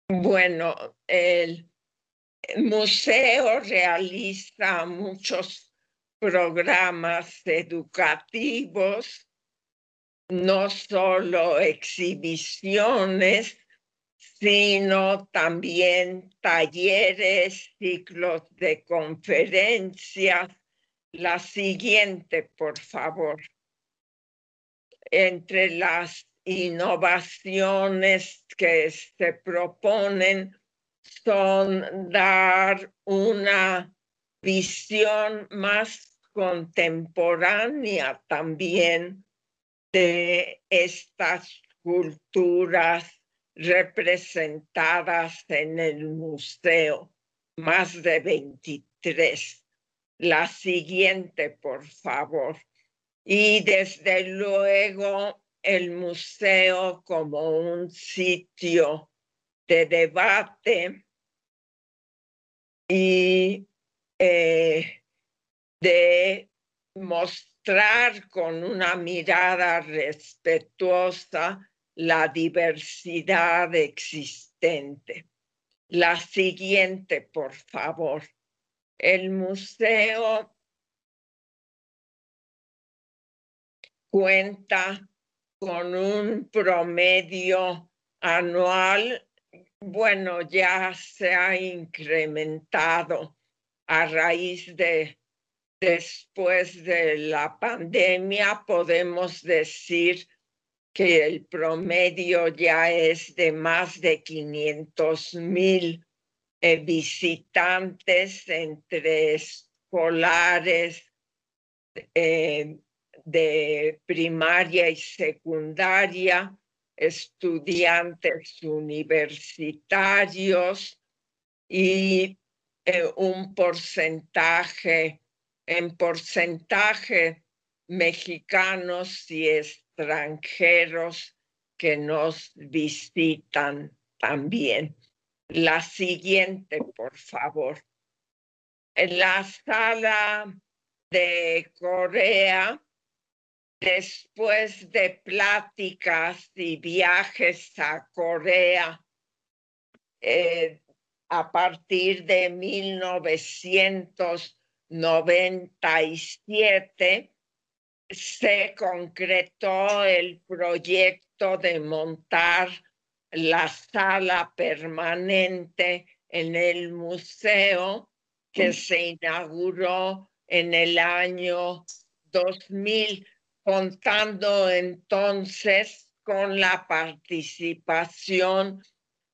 Bueno, el museo realiza muchos programas educativos, no solo exhibiciones, sino también talleres, ciclos de conferencias. La siguiente, por favor. Entre las innovaciones que se proponen son dar una visión más contemporánea también de estas culturas representadas en el museo, más de 23. La siguiente, por favor. Y desde luego el museo como un sitio de debate y de mostrar con una mirada respetuosa la diversidad existente. La siguiente, por favor. El museo cuenta con un promedio anual, bueno, ya se ha incrementado a raíz de después de la pandemia, podemos decir que el promedio ya es de más de 500,000 visitantes entre escolares de primaria y secundaria, estudiantes universitarios y un porcentaje, en porcentaje, mexicanos y extranjeros que nos visitan también. La siguiente, por favor. En la sala de Corea, después de pláticas y viajes a Corea, a partir de 1997, se concretó el proyecto de montar la sala permanente en el museo, que se inauguró en el año 2000, contando entonces con la participación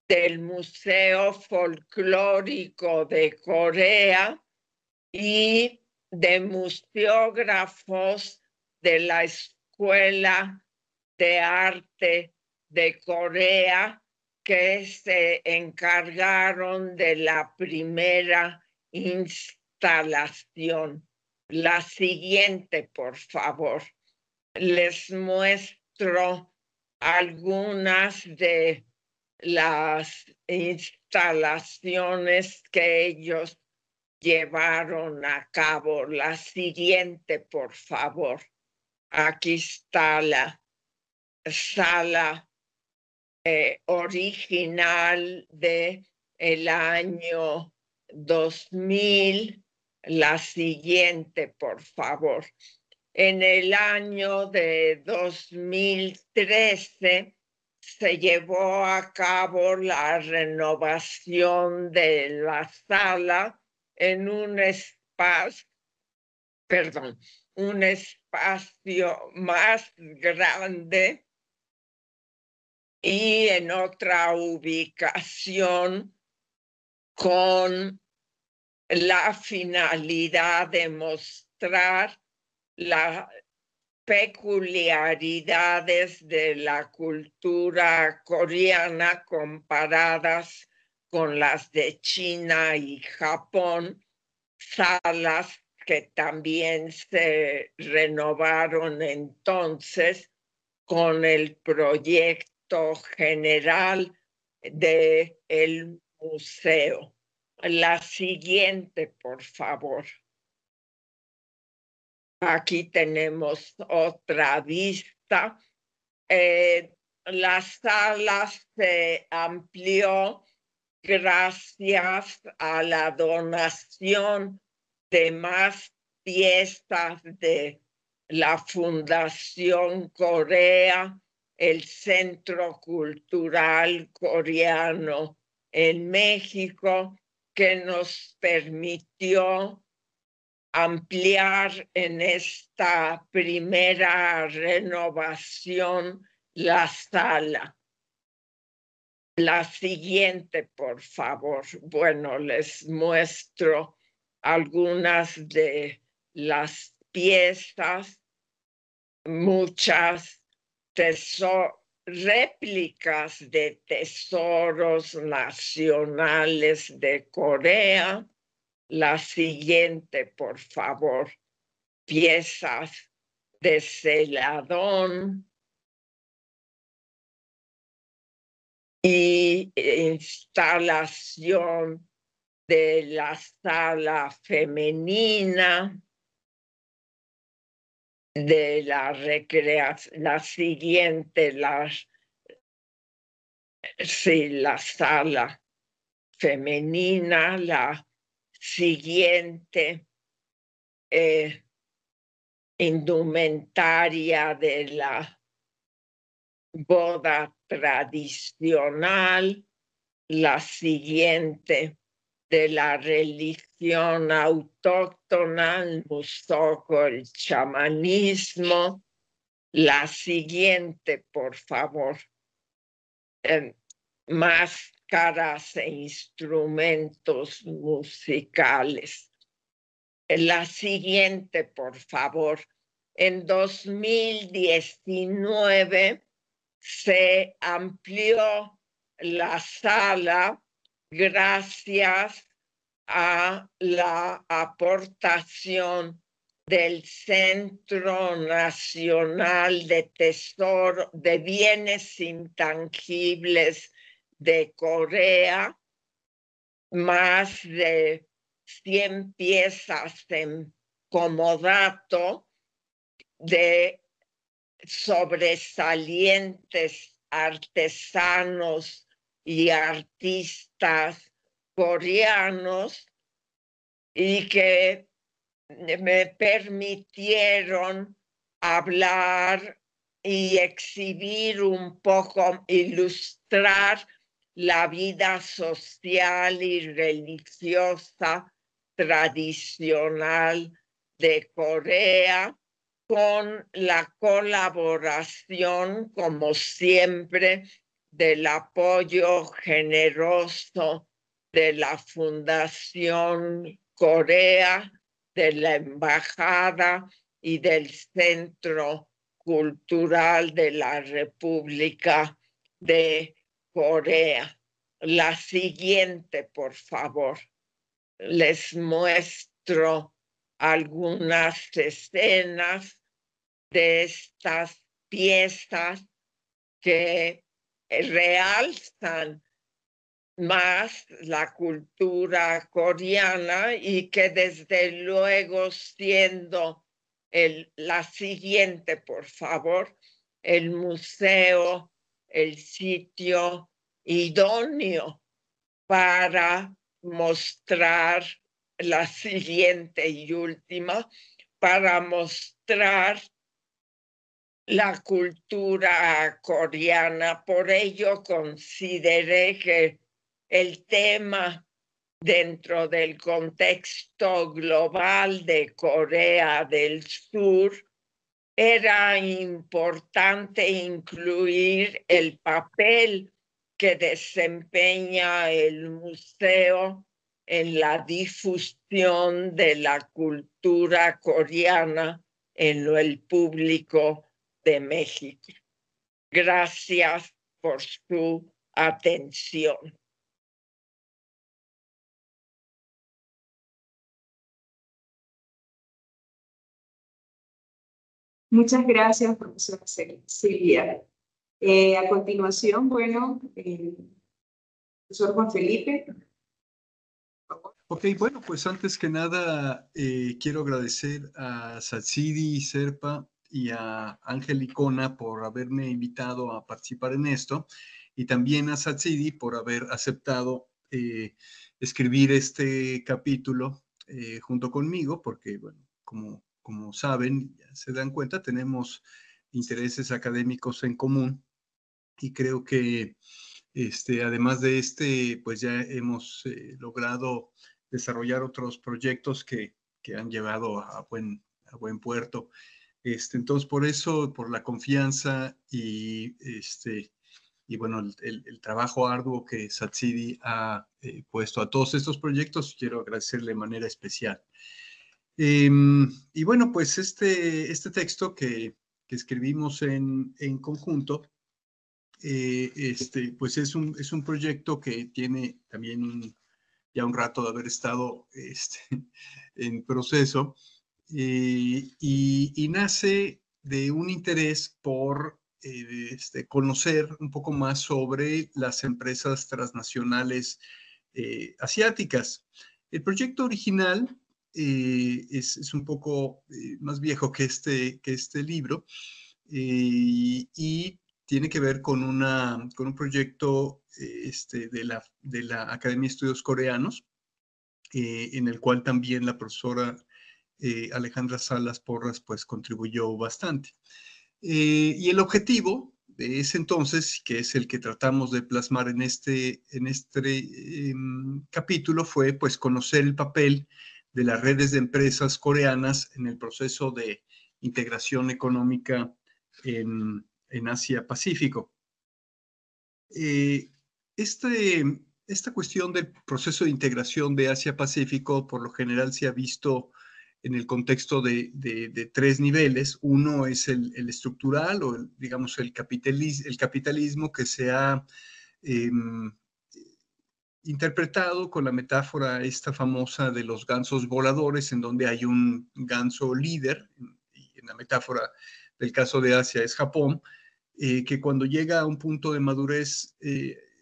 del Museo Folclórico de Corea y de museógrafos de la Escuela de Arte de Corea, que se encargaron de la primera instalación. La siguiente, por favor. Les muestro algunas de las instalaciones que ellos llevaron a cabo. La siguiente, por favor. Aquí está la sala original de el año 2000. La siguiente, por favor. En el año de 2013 se llevó a cabo la renovación de la sala en un espacio más grande y en otra ubicación, con la finalidad de mostrar las peculiaridades de la cultura coreana comparadas con las de China y Japón, salas que también se renovaron entonces con el proyecto general del museo. La siguiente, por favor. Aquí tenemos otra vista. La sala se amplió gracias a la donación de más piezas de la Fundación Corea, el Centro Cultural Coreano en México, que nos permitió ampliar en esta primera renovación la sala. La siguiente, por favor. Bueno, les muestro algunas de las piezas, muchas réplicas de tesoros nacionales de Corea. La siguiente, por favor. Piezas de celadón y instalación de la sala femenina, de la recreación, la siguiente, la sala femenina, la siguiente, indumentaria de la boda tradicional, la siguiente de la religión autóctona, el musoco, el chamanismo, la siguiente, por favor, máscaras e instrumentos musicales. La siguiente, por favor. En 2019 se amplió la sala gracias a la aportación del Centro Nacional de Tesoro de Bienes Intangibles de Corea, más de 100 piezas en comodato de sobresalientes artesanos y artistas coreanos y que me permitieron hablar y exhibir un poco, ilustrar la vida social y religiosa tradicional de Corea, con la colaboración, como siempre, del apoyo generoso de la Fundación Corea, de la Embajada y del Centro Cultural de la República de Corea. La siguiente, por favor. Les muestro algunas escenas de estas piezas que realzan más la cultura coreana y que desde luego, siendo la siguiente, por favor, el museo, el sitio idóneo para mostrar, la siguiente y última, para mostrar la cultura coreana. Por ello consideré que el tema dentro del contexto global de Corea del Sur era importante incluir el papel que desempeña el museo en la difusión de la cultura coreana en el público de México. Gracias por su atención. Muchas gracias, profesora Silvia. A continuación, bueno, profesor Juan Felipe. Ok, bueno, pues antes que nada quiero agradecer a Satsidi, Serpa y a Ángel Icona por haberme invitado a participar en esto, y también a Satsidi por haber aceptado escribir este capítulo junto conmigo, porque, bueno, como saben, ya se dan cuenta, tenemos intereses académicos en común, y creo que además de pues ya hemos logrado desarrollar otros proyectos que han llevado a buen puerto. Entonces, por eso, por la confianza y bueno, el trabajo arduo que Satsidi ha puesto a todos estos proyectos, quiero agradecerle de manera especial. Y bueno, pues este texto que escribimos en conjunto pues es un proyecto que tiene también ya un rato de haber estado en proceso y nace de un interés por conocer un poco más sobre las empresas transnacionales asiáticas. El proyecto original es un poco más viejo que este libro y tiene que ver con un proyecto de la Academia de Estudios Coreanos, en el cual también la profesora Alejandra Salas Porras pues contribuyó bastante. Y el objetivo de ese entonces, que es el que tratamos de plasmar en este capítulo, fue pues conocer el papel de las redes de empresas coreanas en el proceso de integración económica en Asia-Pacífico. Esta cuestión del proceso de integración de Asia-Pacífico por lo general se ha visto en el contexto de tres niveles. Uno es el estructural o digamos el capitalismo que se ha interpretado con la metáfora esta famosa de los gansos voladores, en donde hay un ganso líder, y en la metáfora del caso de Asia es Japón, que cuando llega a un punto de madurez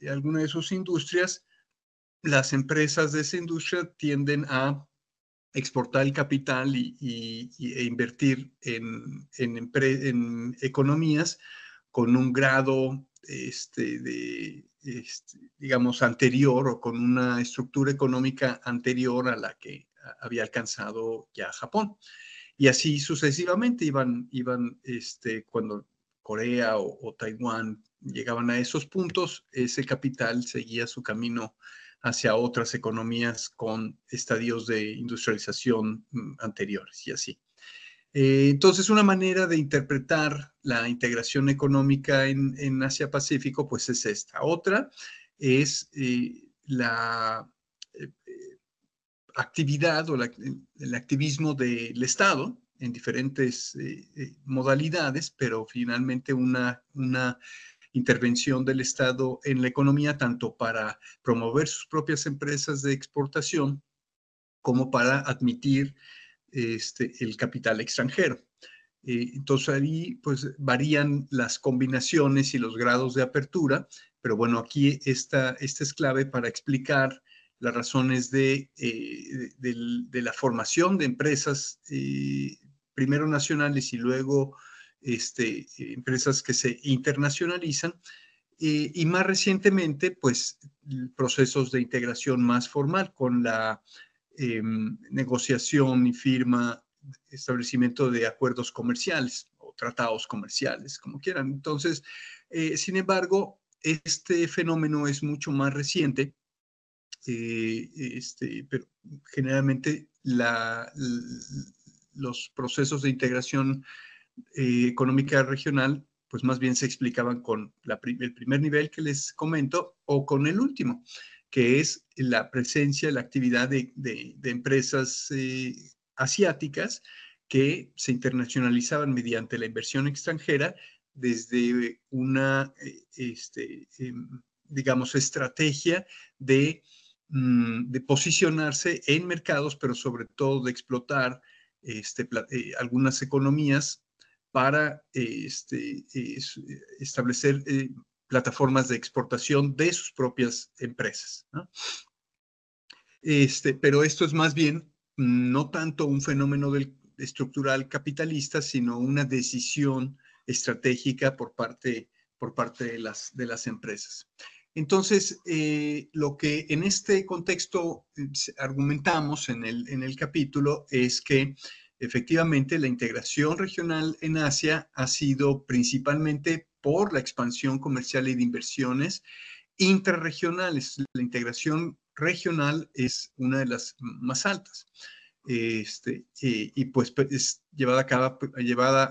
alguna de sus industrias, las empresas de esa industria tienden a exportar el capital e invertir en economías con un grado digamos, anterior o con una estructura económica anterior a la que había alcanzado ya Japón. Y así sucesivamente iban cuando Corea o Taiwán llegaban a esos puntos, ese capital seguía su camino hacia otras economías con estadios de industrialización anteriores y así. Entonces, una manera de interpretar la integración económica en Asia-Pacífico, pues es esta. Otra es la actividad o el activismo del Estado en diferentes modalidades, pero finalmente una intervención del Estado en la economía, tanto para promover sus propias empresas de exportación como para admitir el capital extranjero. Entonces ahí pues varían las combinaciones y los grados de apertura, pero bueno, aquí esta es clave para explicar las razones de la formación de empresas, primero nacionales y luego empresas que se internacionalizan, y más recientemente, pues, procesos de integración más formal con la negociación y firma, establecimiento de acuerdos comerciales o tratados comerciales, como quieran. Entonces, sin embargo, este fenómeno es mucho más reciente, pero generalmente los procesos de integración económica regional, pues más bien se explicaban con el primer nivel que les comento o con el último, que es la presencia, la actividad de empresas asiáticas que se internacionalizaban mediante la inversión extranjera desde una, digamos, estrategia de posicionarse en mercados, pero sobre todo de explotar algunas economías para establecer plataformas de exportación de sus propias empresas, ¿no? Pero esto es más bien no tanto un fenómeno estructural capitalista, sino una decisión estratégica por parte de las empresas. Entonces, lo que en este contexto argumentamos en el capítulo es que efectivamente la integración regional en Asia ha sido principalmente por la expansión comercial y de inversiones intrarregionales. La integración regional es una de las más altas. Y pues es llevada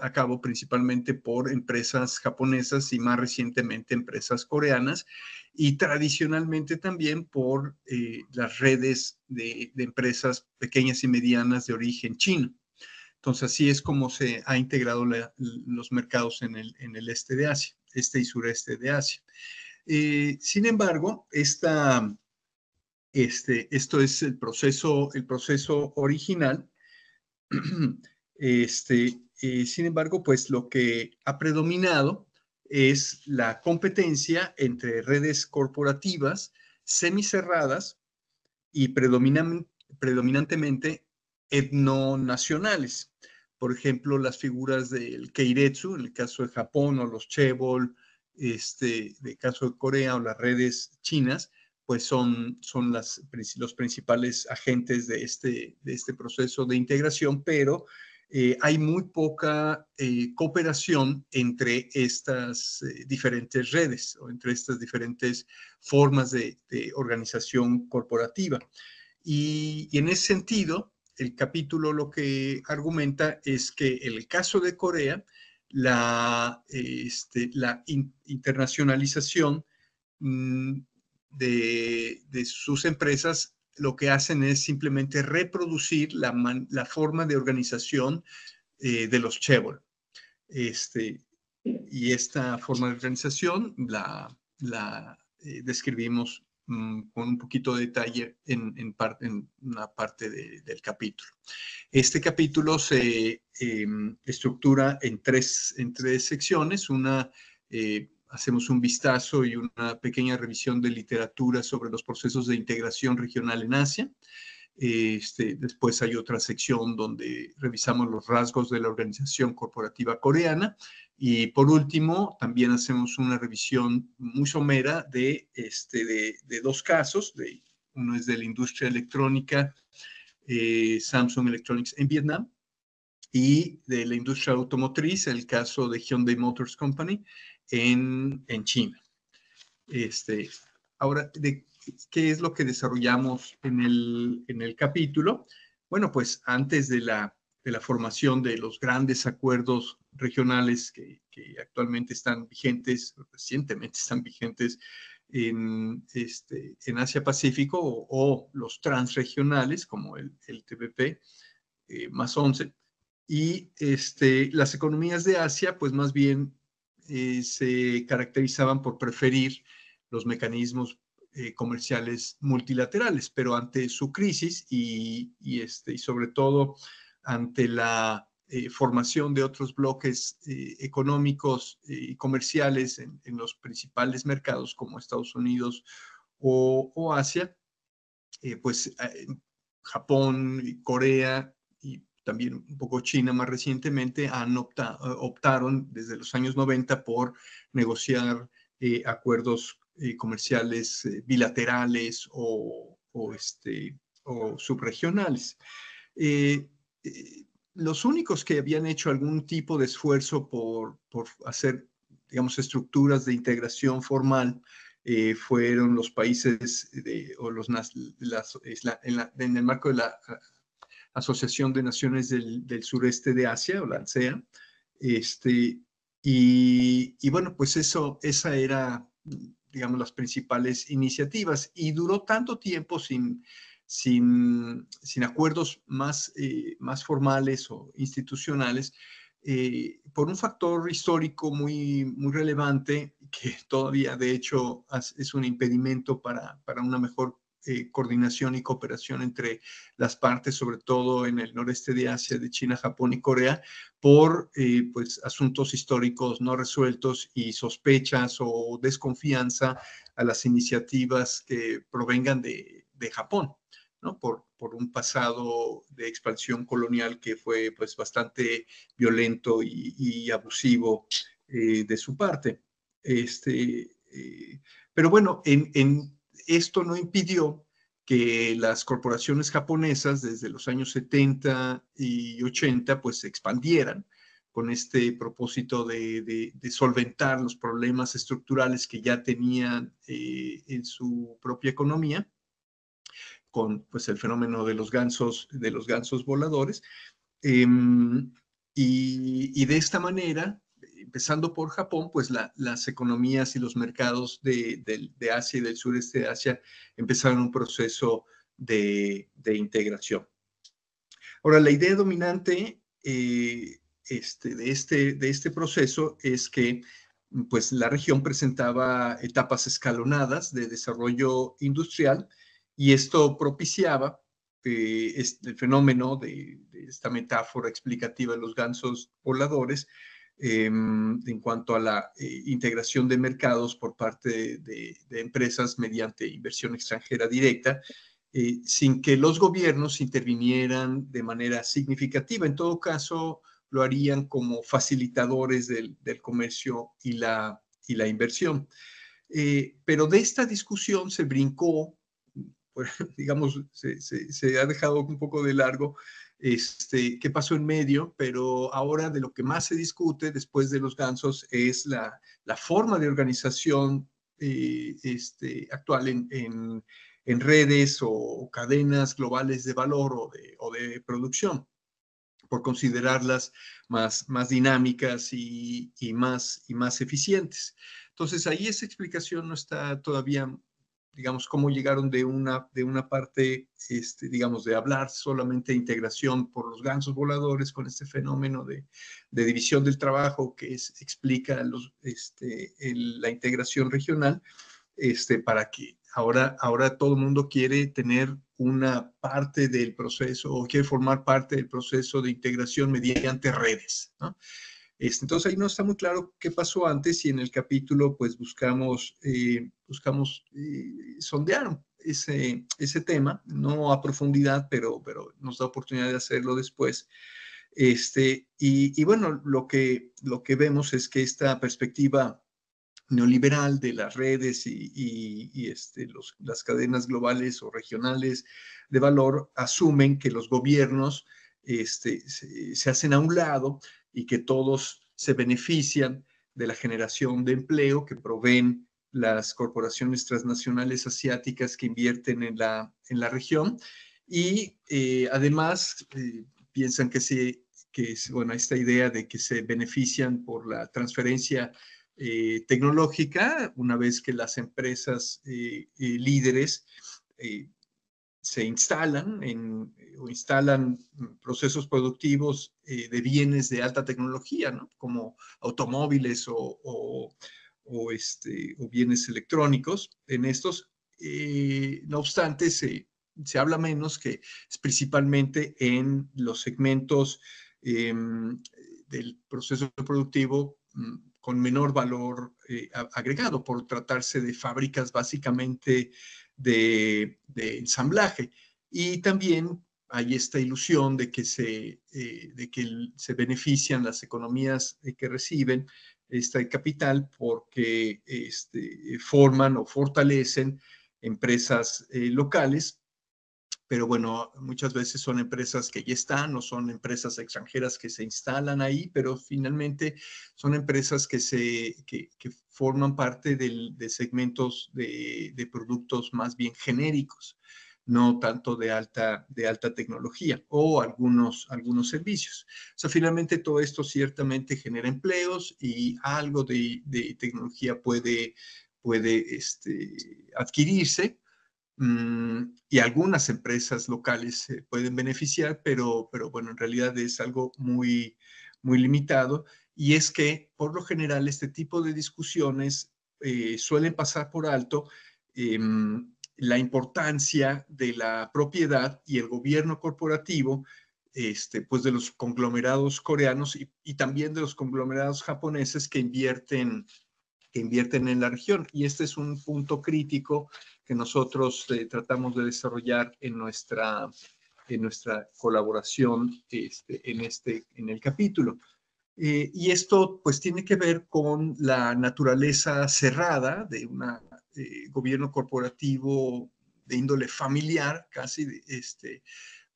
a cabo principalmente por empresas japonesas y más recientemente empresas coreanas, y tradicionalmente también por las redes de empresas pequeñas y medianas de origen chino. Entonces, así es como se ha integrado los mercados en el este de Asia. este y sureste de Asia. Sin embargo, esto es el proceso original. Sin embargo, pues lo que ha predominado es la competencia entre redes corporativas semicerradas y predominantemente etnonacionales. Por ejemplo, las figuras del Keiretsu, en el caso de Japón, o los Chaebol, en el caso de Corea, o las redes chinas, pues son los principales agentes de este proceso de integración, pero hay muy poca cooperación entre estas diferentes redes o entre estas diferentes formas de organización corporativa. Y en ese sentido, el capítulo lo que argumenta es que en el caso de Corea, la internacionalización de sus empresas lo que hacen es simplemente reproducir la forma de organización de los Chaebol. Y esta forma de organización la describimos con un poquito de detalle en una parte del capítulo. Este capítulo se estructura en tres secciones. Hacemos un vistazo y una pequeña revisión de literatura sobre los procesos de integración regional en Asia. Después hay otra sección donde revisamos los rasgos de la organización corporativa coreana. Y por último, también hacemos una revisión muy somera de dos casos. Uno es de la industria electrónica, Samsung Electronics en Vietnam, y de la industria automotriz, el caso de Hyundai Motors Company en China. Ahora, ¿qué es lo que desarrollamos en el capítulo? Bueno, pues antes de la formación de los grandes acuerdos regionales que actualmente están vigentes, recientemente están vigentes en Asia-Pacífico, o los transregionales, como el TPP, más 11. Y las economías de Asia, pues más bien se caracterizaban por preferir los mecanismos comerciales multilaterales, pero ante su crisis y sobre todo ante la formación de otros bloques económicos y comerciales en los principales mercados como Estados Unidos o Asia, pues Japón, Corea y también un poco China más recientemente optaron desde los años 90 por negociar acuerdos comerciales bilaterales o subregionales. Los únicos que habían hecho algún tipo de esfuerzo por hacer, digamos, estructuras de integración formal fueron los países en el marco de la Asociación de Naciones del Sureste de Asia, o la ASEAN. Y bueno, pues esa era, digamos, las principales iniciativas, y duró tanto tiempo sin acuerdos más formales o institucionales, por un factor histórico muy relevante, que todavía de hecho es un impedimento para una mejor coordinación y cooperación entre las partes, sobre todo en el noreste de Asia, de China, Japón y Corea, por pues asuntos históricos no resueltos y sospechas o desconfianza a las iniciativas que provengan de Japón, ¿no? Por un pasado de expansión colonial que fue pues bastante violento y abusivo de su parte. Pero bueno, esto no impidió que las corporaciones japonesas desde los años 70 y 80 pues se expandieran con este propósito de solventar los problemas estructurales que ya tenían en su propia economía, con pues el fenómeno de los gansos voladores. Y de esta manera, empezando por Japón, pues las economías y los mercados de Asia y del sureste de Asia empezaron un proceso de integración. Ahora, la idea dominante de este proceso es que pues la región presentaba etapas escalonadas de desarrollo industrial y esto propiciaba el fenómeno de esta metáfora explicativa de los gansos voladores en cuanto a la integración de mercados por parte de empresas mediante inversión extranjera directa, sin que los gobiernos intervinieran de manera significativa. En todo caso, lo harían como facilitadores del comercio y la inversión. Pero de esta discusión se brincó, pues, digamos, se ha dejado un poco de largo qué pasó en medio, pero ahora de lo que más se discute después de los gansos es la forma de organización actual en redes o cadenas globales de valor o de producción, por considerarlas más dinámicas y más eficientes. Entonces, ahí esa explicación no está todavía, digamos, cómo llegaron de una parte, digamos, de hablar solamente de integración por los gansos voladores con este fenómeno de división del trabajo que explica la integración regional, para que ahora todo el mundo quiere tener una parte del proceso o quiere formar parte del proceso de integración mediante redes, ¿no? Entonces ahí no está muy claro qué pasó antes y en el capítulo pues buscamos sondear ese tema, no a profundidad, pero nos da oportunidad de hacerlo después. Y bueno, lo que vemos es que esta perspectiva neoliberal de las redes y las cadenas globales o regionales de valor asumen que los gobiernos se hacen a un lado y que todos se benefician de la generación de empleo que proveen las corporaciones transnacionales asiáticas que invierten en la región y además piensan bueno, esta idea de que se benefician por la transferencia tecnológica, una vez que las empresas líderes se instalan o instalan procesos productivos de bienes de alta tecnología, ¿no? Como automóviles o bienes electrónicos. En estos, no obstante, se habla menos que es principalmente en los segmentos del proceso productivo con menor valor agregado, por tratarse de fábricas básicamente de ensamblaje. Y también hay esta ilusión de que se benefician las economías que reciben este capital porque forman o fortalecen empresas locales, pero bueno, muchas veces son empresas que ya están o son empresas extranjeras que se instalan ahí, pero finalmente son empresas que forman parte de segmentos de productos más bien genéricos, no tanto de alta tecnología o algunos servicios. O sea, finalmente todo esto ciertamente genera empleos y algo de tecnología puede adquirirse. Y algunas empresas locales se pueden beneficiar, pero bueno, en realidad es algo muy limitado. Y es que, por lo general, este tipo de discusiones suelen pasar por alto la importancia de la propiedad y el gobierno corporativo, pues de los conglomerados coreanos y también de los conglomerados japoneses que invierten en la región. Y este es un punto crítico que nosotros tratamos de desarrollar en nuestra colaboración en el capítulo. Y esto pues tiene que ver con la naturaleza cerrada de un gobierno corporativo de índole familiar, casi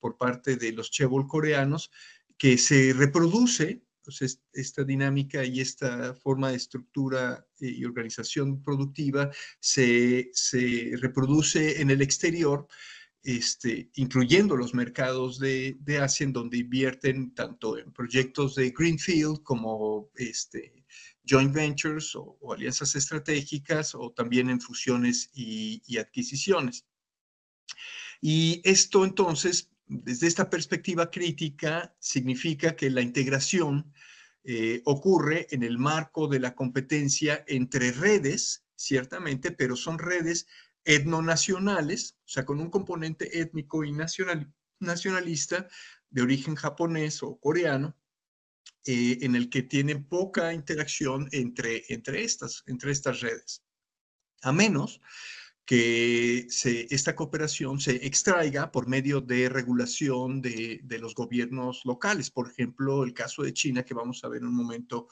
por parte de los chaebol coreanos, que se reproduce. Pues esta dinámica y esta forma de estructura y organización productiva se reproduce en el exterior, incluyendo los mercados de Asia, en donde invierten tanto en proyectos de Greenfield como joint ventures o alianzas estratégicas, o también en fusiones y adquisiciones. Y esto entonces, desde esta perspectiva crítica, significa que la integración ocurre en el marco de la competencia entre redes, ciertamente, pero son redes etnonacionales, o sea, con un componente étnico y nacionalista de origen japonés o coreano, en el que tienen poca interacción entre estas redes. A menos que esta cooperación se extraiga por medio de regulación de los gobiernos locales. Por ejemplo, el caso de China, que vamos a ver en un momento,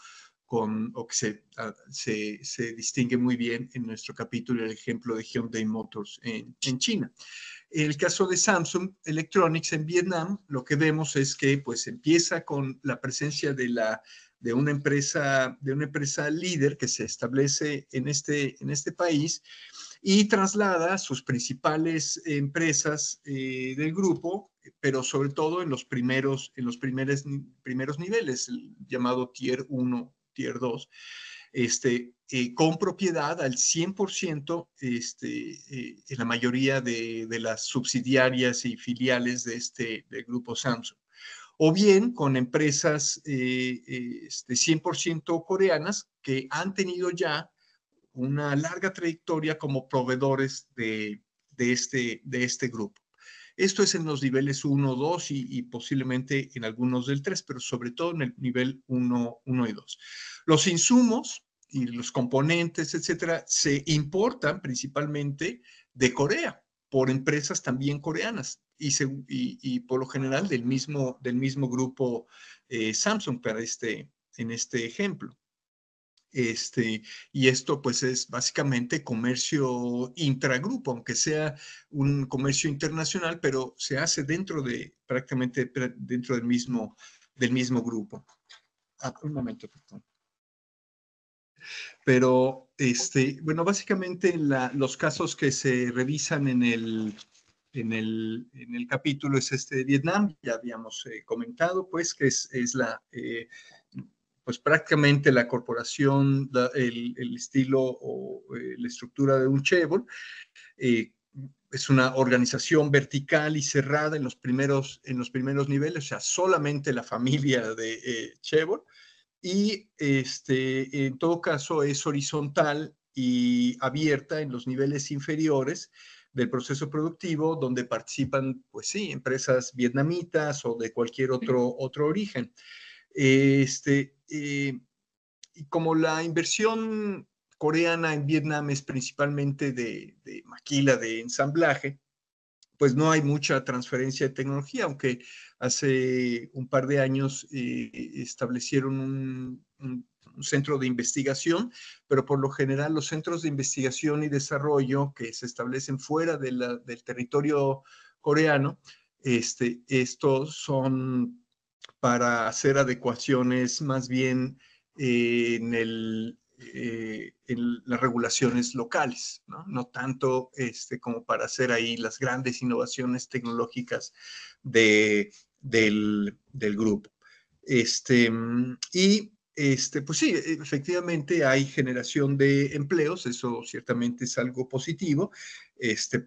o que se distingue muy bien en nuestro capítulo, el ejemplo de Hyundai Motors en China. En el caso de Samsung Electronics en Vietnam, lo que vemos es que pues empieza con la presencia de una empresa líder que se establece en este país y traslada sus principales empresas del grupo, pero sobre todo en los primeros niveles, el llamado Tier 1, Tier 2, con propiedad al 100% en la mayoría de las subsidiarias y filiales del grupo Samsung. O bien con empresas 100% coreanas que han tenido ya una larga trayectoria como proveedores de este grupo. Esto es en los niveles 1, 2 y posiblemente en algunos del 3, pero sobre todo en el nivel 1 y 2. Los insumos y los componentes, etcétera, se importan principalmente de Corea por empresas también coreanas y por lo general del mismo grupo Samsung en este ejemplo. Y esto pues es básicamente comercio intragrupo, aunque sea un comercio internacional, pero se hace prácticamente dentro del mismo grupo. Un momento, perdón. Pero, bueno, básicamente los casos que se revisan en el capítulo es de Vietnam, ya habíamos comentado, pues, que es pues prácticamente la corporación, el estilo o la estructura de un chaebol. Es una organización vertical y cerrada en los primeros niveles, o sea, solamente la familia de chaebol. Y en todo caso es horizontal y abierta en los niveles inferiores del proceso productivo, donde participan, pues sí, empresas vietnamitas o de cualquier otro origen. Y como la inversión coreana en Vietnam es principalmente de maquila, de ensamblaje, pues no hay mucha transferencia de tecnología, aunque hace un par de años establecieron un centro de investigación, pero por lo general los centros de investigación y desarrollo que se establecen fuera del territorio coreano, estos son para hacer adecuaciones más bien en las regulaciones locales, no tanto como para hacer ahí las grandes innovaciones tecnológicas del grupo. Pues sí, efectivamente hay generación de empleos, eso ciertamente es algo positivo,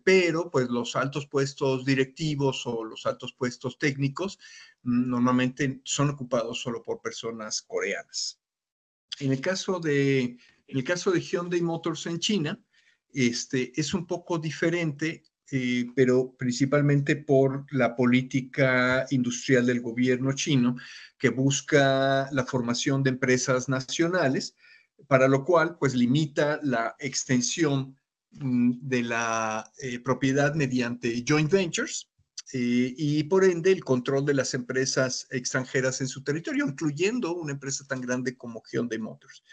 pero pues los altos puestos directivos o los altos puestos técnicos normalmente son ocupados solo por personas coreanas. En el caso de Hyundai Motors en China, es un poco diferente, pero principalmente por la política industrial del gobierno chino, que busca la formación de empresas nacionales, para lo cual pues limita la extensión de la propiedad mediante joint ventures, y por ende el control de las empresas extranjeras en su territorio, incluyendo una empresa tan grande como Hyundai Motors.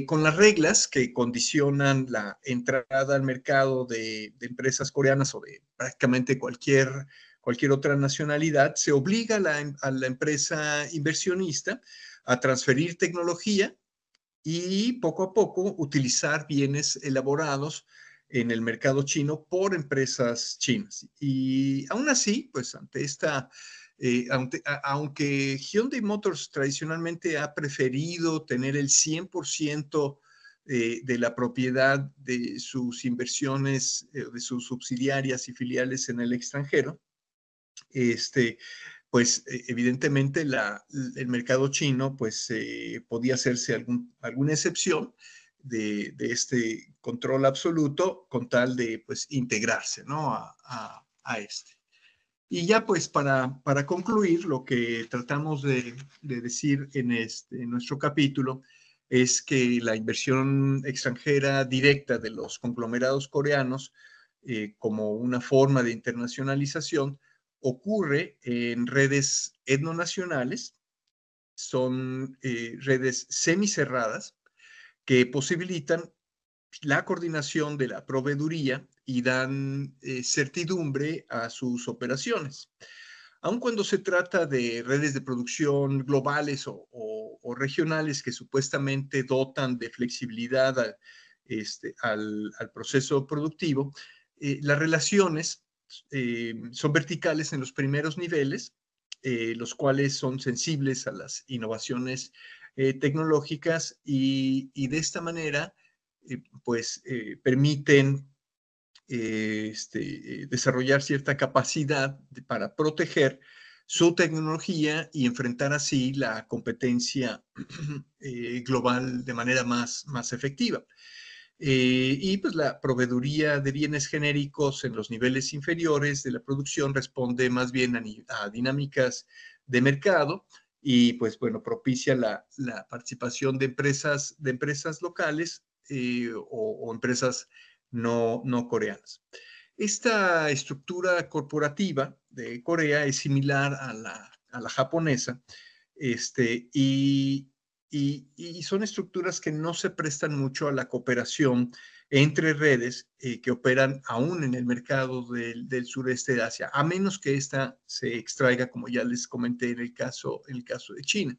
Con las reglas que condicionan la entrada al mercado de empresas coreanas o de prácticamente cualquier otra nacionalidad, se obliga a la empresa inversionista a transferir tecnología y poco a poco utilizar bienes elaborados en el mercado chino por empresas chinas. Y aún así, pues ante aunque Hyundai Motors tradicionalmente ha preferido tener el 100% de la propiedad de sus inversiones, de sus subsidiarias y filiales en el extranjero, pues evidentemente el mercado chino pues podía hacerse alguna excepción de este control absoluto con tal de pues integrarse, ¿no? a este. Y ya pues para concluir, lo que tratamos de decir en nuestro capítulo es que la inversión extranjera directa de los conglomerados coreanos como una forma de internacionalización ocurre en redes etnonacionales, son redes semicerradas que posibilitan la coordinación de la proveeduría y dan certidumbre a sus operaciones. Aun cuando se trata de redes de producción globales o regionales que supuestamente dotan de flexibilidad al proceso productivo, las relaciones son verticales en los primeros niveles, los cuales son sensibles a las innovaciones tecnológicas de esta manera pues permiten desarrollar cierta capacidad para proteger su tecnología y enfrentar así la competencia global de manera más efectiva. Y pues la proveeduría de bienes genéricos en los niveles inferiores de la producción responde más bien a dinámicas de mercado y pues bueno, propicia la participación de empresas locales o empresas no coreanas. Esta estructura corporativa de Corea es similar a la japonesa, y son estructuras que no se prestan mucho a la cooperación entre redes que operan aún en el mercado del sureste de Asia, a menos que ésta se extraiga, como ya les comenté en el caso de China.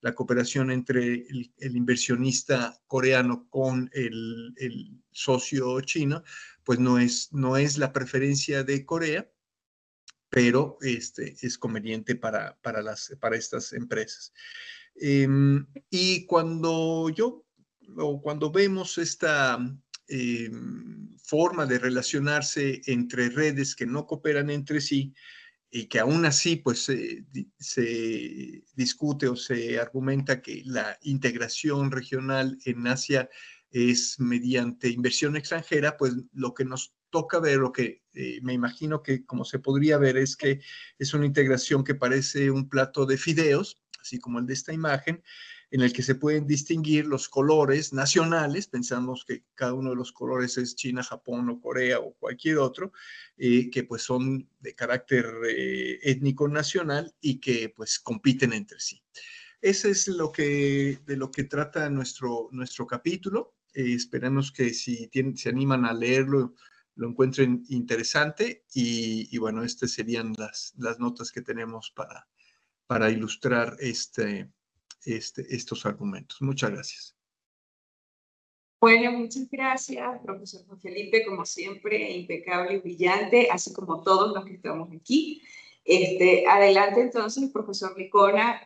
La cooperación entre el inversionista coreano con el socio chino, pues no es la preferencia de Corea, pero es conveniente para estas empresas. Y cuando vemos esta forma de relacionarse entre redes que no cooperan entre sí y que aún así pues se discute o se argumenta que la integración regional en Asia es mediante inversión extranjera, pues lo que nos toca ver, lo que me imagino que como se podría ver es que es una integración que parece un plato de fideos, así como el de esta imagen, en el que se pueden distinguir los colores nacionales, pensamos que cada uno de los colores es China, Japón o Corea o cualquier otro, que pues son de carácter étnico nacional y que pues compiten entre sí. Ese es de lo que trata nuestro capítulo. Esperamos que si se animan a leerlo, lo encuentren interesante y bueno, estas serían las notas que tenemos para ilustrar estos argumentos. Muchas gracias. Bueno, muchas gracias, profesor Juan Felipe, como siempre, impecable y brillante, así como todos los que estamos aquí. Adelante entonces, profesor Licona,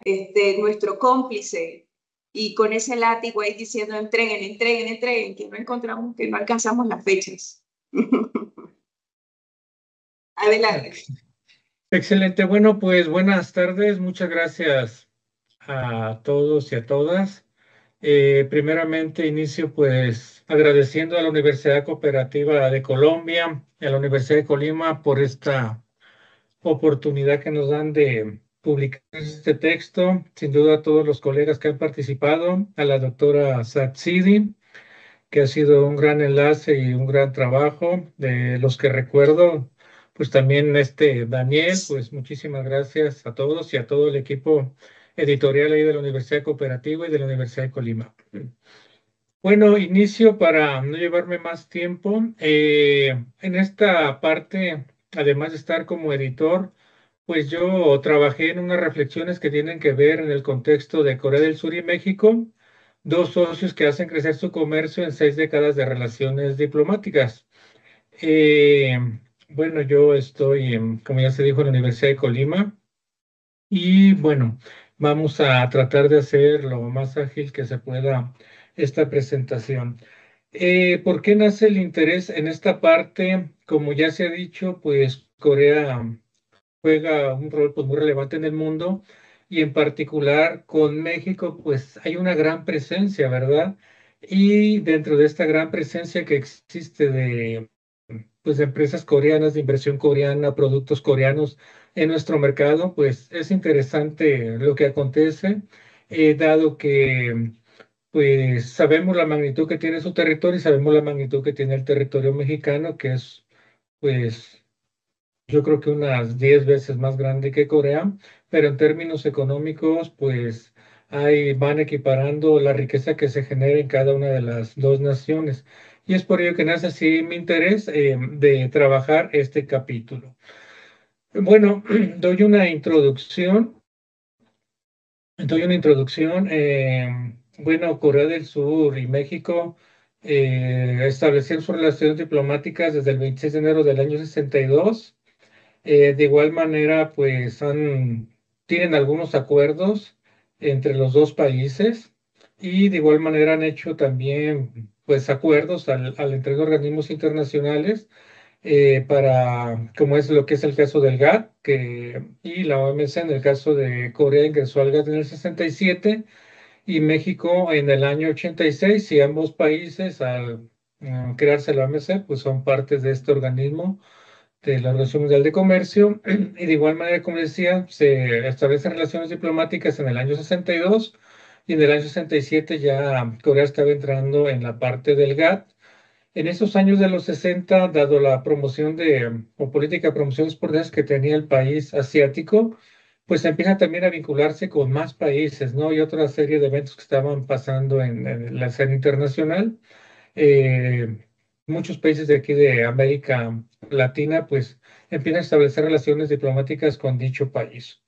nuestro cómplice, y con ese látigo ahí diciendo entreguen, que no encontramos, que no alcanzamos las fechas. Adelante. Excelente, bueno, pues buenas tardes, muchas gracias a todos y a todas. Primeramente inicio pues agradeciendo a la Universidad Cooperativa de Colombia y a la Universidad de Colima por esta oportunidad que nos dan de publicar este texto. Sin duda a todos los colegas que han participado, a la doctora Satsidi, que ha sido un gran enlace y un gran trabajo, de los que recuerdo, pues también Daniel, pues muchísimas gracias a todos y a todo el equipo editorial ahí de la Universidad Cooperativa y de la Universidad de Colima. Bueno, inicio para no llevarme más tiempo. En esta parte, además de estar como editor, pues yo trabajé en unas reflexiones que tienen que ver en el contexto de Corea del Sur y México, dos socios que hacen crecer su comercio en 6 décadas de relaciones diplomáticas. Eh, bueno, yo estoy, como ya se dijo, en la Universidad de Colima y bueno, vamos a tratar de hacer lo más ágil que se pueda esta presentación. ¿Por qué nace el interés en esta parte? Como ya se ha dicho, pues Corea juega un rol pues, muy relevante en el mundo y en particular con México, pues hay una gran presencia, ¿verdad? Y dentro de esta gran presencia que existe de pues, empresas coreanas, de inversión coreana, productos coreanos en nuestro mercado, pues es interesante lo que acontece, dado que pues sabemos la magnitud que tiene su territorio y sabemos la magnitud que tiene el territorio mexicano, que es pues yo creo que unas 10 veces más grande que Corea, pero en términos económicos, pues ahí van equiparando la riqueza que se genera en cada una de las dos naciones. Y es por ello que nace así mi interés de trabajar este capítulo. Bueno, doy una introducción. Bueno, Corea del Sur y México establecieron sus relaciones diplomáticas desde el 26 de enero del año 62. De igual manera, pues tienen algunos acuerdos entre los dos países y de igual manera han hecho también pues acuerdos al entre organismos internacionales como es lo que es el caso del GATT y la OMC en el caso de Corea ingresó al GATT en el 67 y México en el año 86 y ambos países al crearse la OMC pues son partes de este organismo de la Organización Mundial de Comercio y de igual manera, como decía, se establecen relaciones diplomáticas en el año 62 y en el año 67 ya Corea estaba entrando en la parte del GATT. En esos años de los 60, dado la promoción o política de promoción de exportaciones que tenía el país asiático, pues empieza también a vincularse con más países, ¿no? Y otra serie de eventos que estaban pasando en la escena internacional. Eh, Muchos países de aquí de América Latina, pues empiezan a establecer relaciones diplomáticas con dicho país.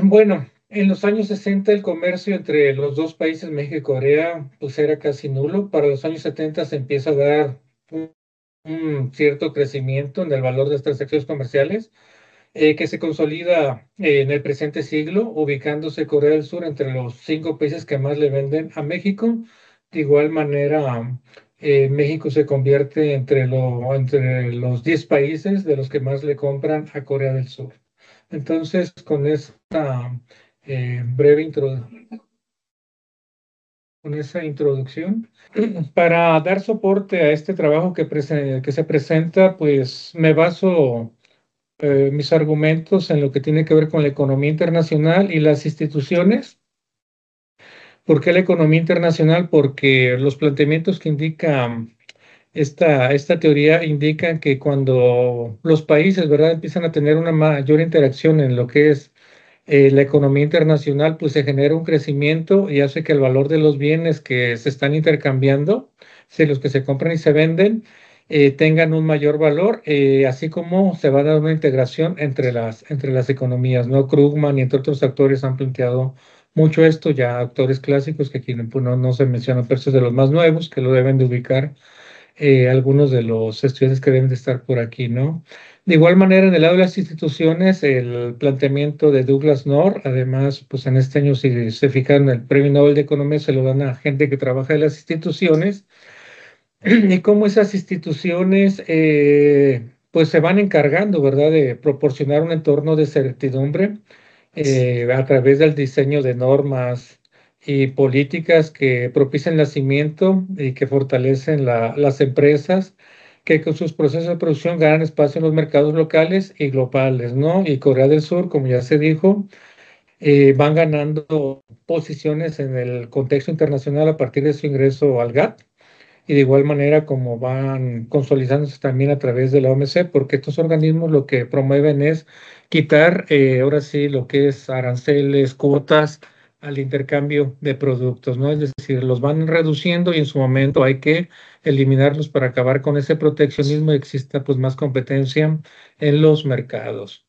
Bueno, en los años 60 el comercio entre los dos países, México y Corea, pues era casi nulo. Para los años 70 se empieza a dar un cierto crecimiento en el valor de estas transacciones comerciales, que se consolida en el presente siglo, ubicándose Corea del Sur entre los 5 países que más le venden a México. De igual manera, México se convierte entre los 10 países de los que más le compran a Corea del Sur. Entonces, con esta breve con esa introducción, para dar soporte a este trabajo que se presenta, pues me baso mis argumentos en lo que tiene que ver con la economía internacional y las instituciones. ¿Por qué la economía internacional? Porque los planteamientos que indica esta teoría indican que cuando los países, ¿verdad?, empiezan a tener una mayor interacción en lo que es la economía internacional, pues se genera un crecimiento y hace que el valor de los bienes que se están intercambiando, si los que se compran y se venden, tengan un mayor valor, así como se va a dar una integración entre las economías, ¿no? Krugman y entre otros actores han planteado mucho esto, ya autores clásicos que aquí pues, no se mencionan, pero estos de los más nuevos que lo deben de ubicar algunos de los estudiantes que deben de estar por aquí, ¿no? De igual manera, en el lado de las instituciones, el planteamiento de Douglas North, además, pues en este año, si se fijan, el Premio Nobel de Economía se lo dan a gente que trabaja en las instituciones, y cómo esas instituciones, pues se van encargando, ¿verdad?, de proporcionar un entorno de certidumbre a través del diseño de normas y políticas que propician el nacimiento y que fortalecen las empresas que con sus procesos de producción ganan espacio en los mercados locales y globales, ¿no? Y Corea del Sur, como ya se dijo, van ganando posiciones en el contexto internacional a partir de su ingreso al GATT y de igual manera como van consolidándose también a través de la OMC, porque estos organismos lo que promueven es quitar, ahora sí, lo que es aranceles, cuotas al intercambio de productos, ¿no? Es decir, los van reduciendo y en su momento hay que eliminarlos para acabar con ese proteccionismo y exista pues más competencia en los mercados.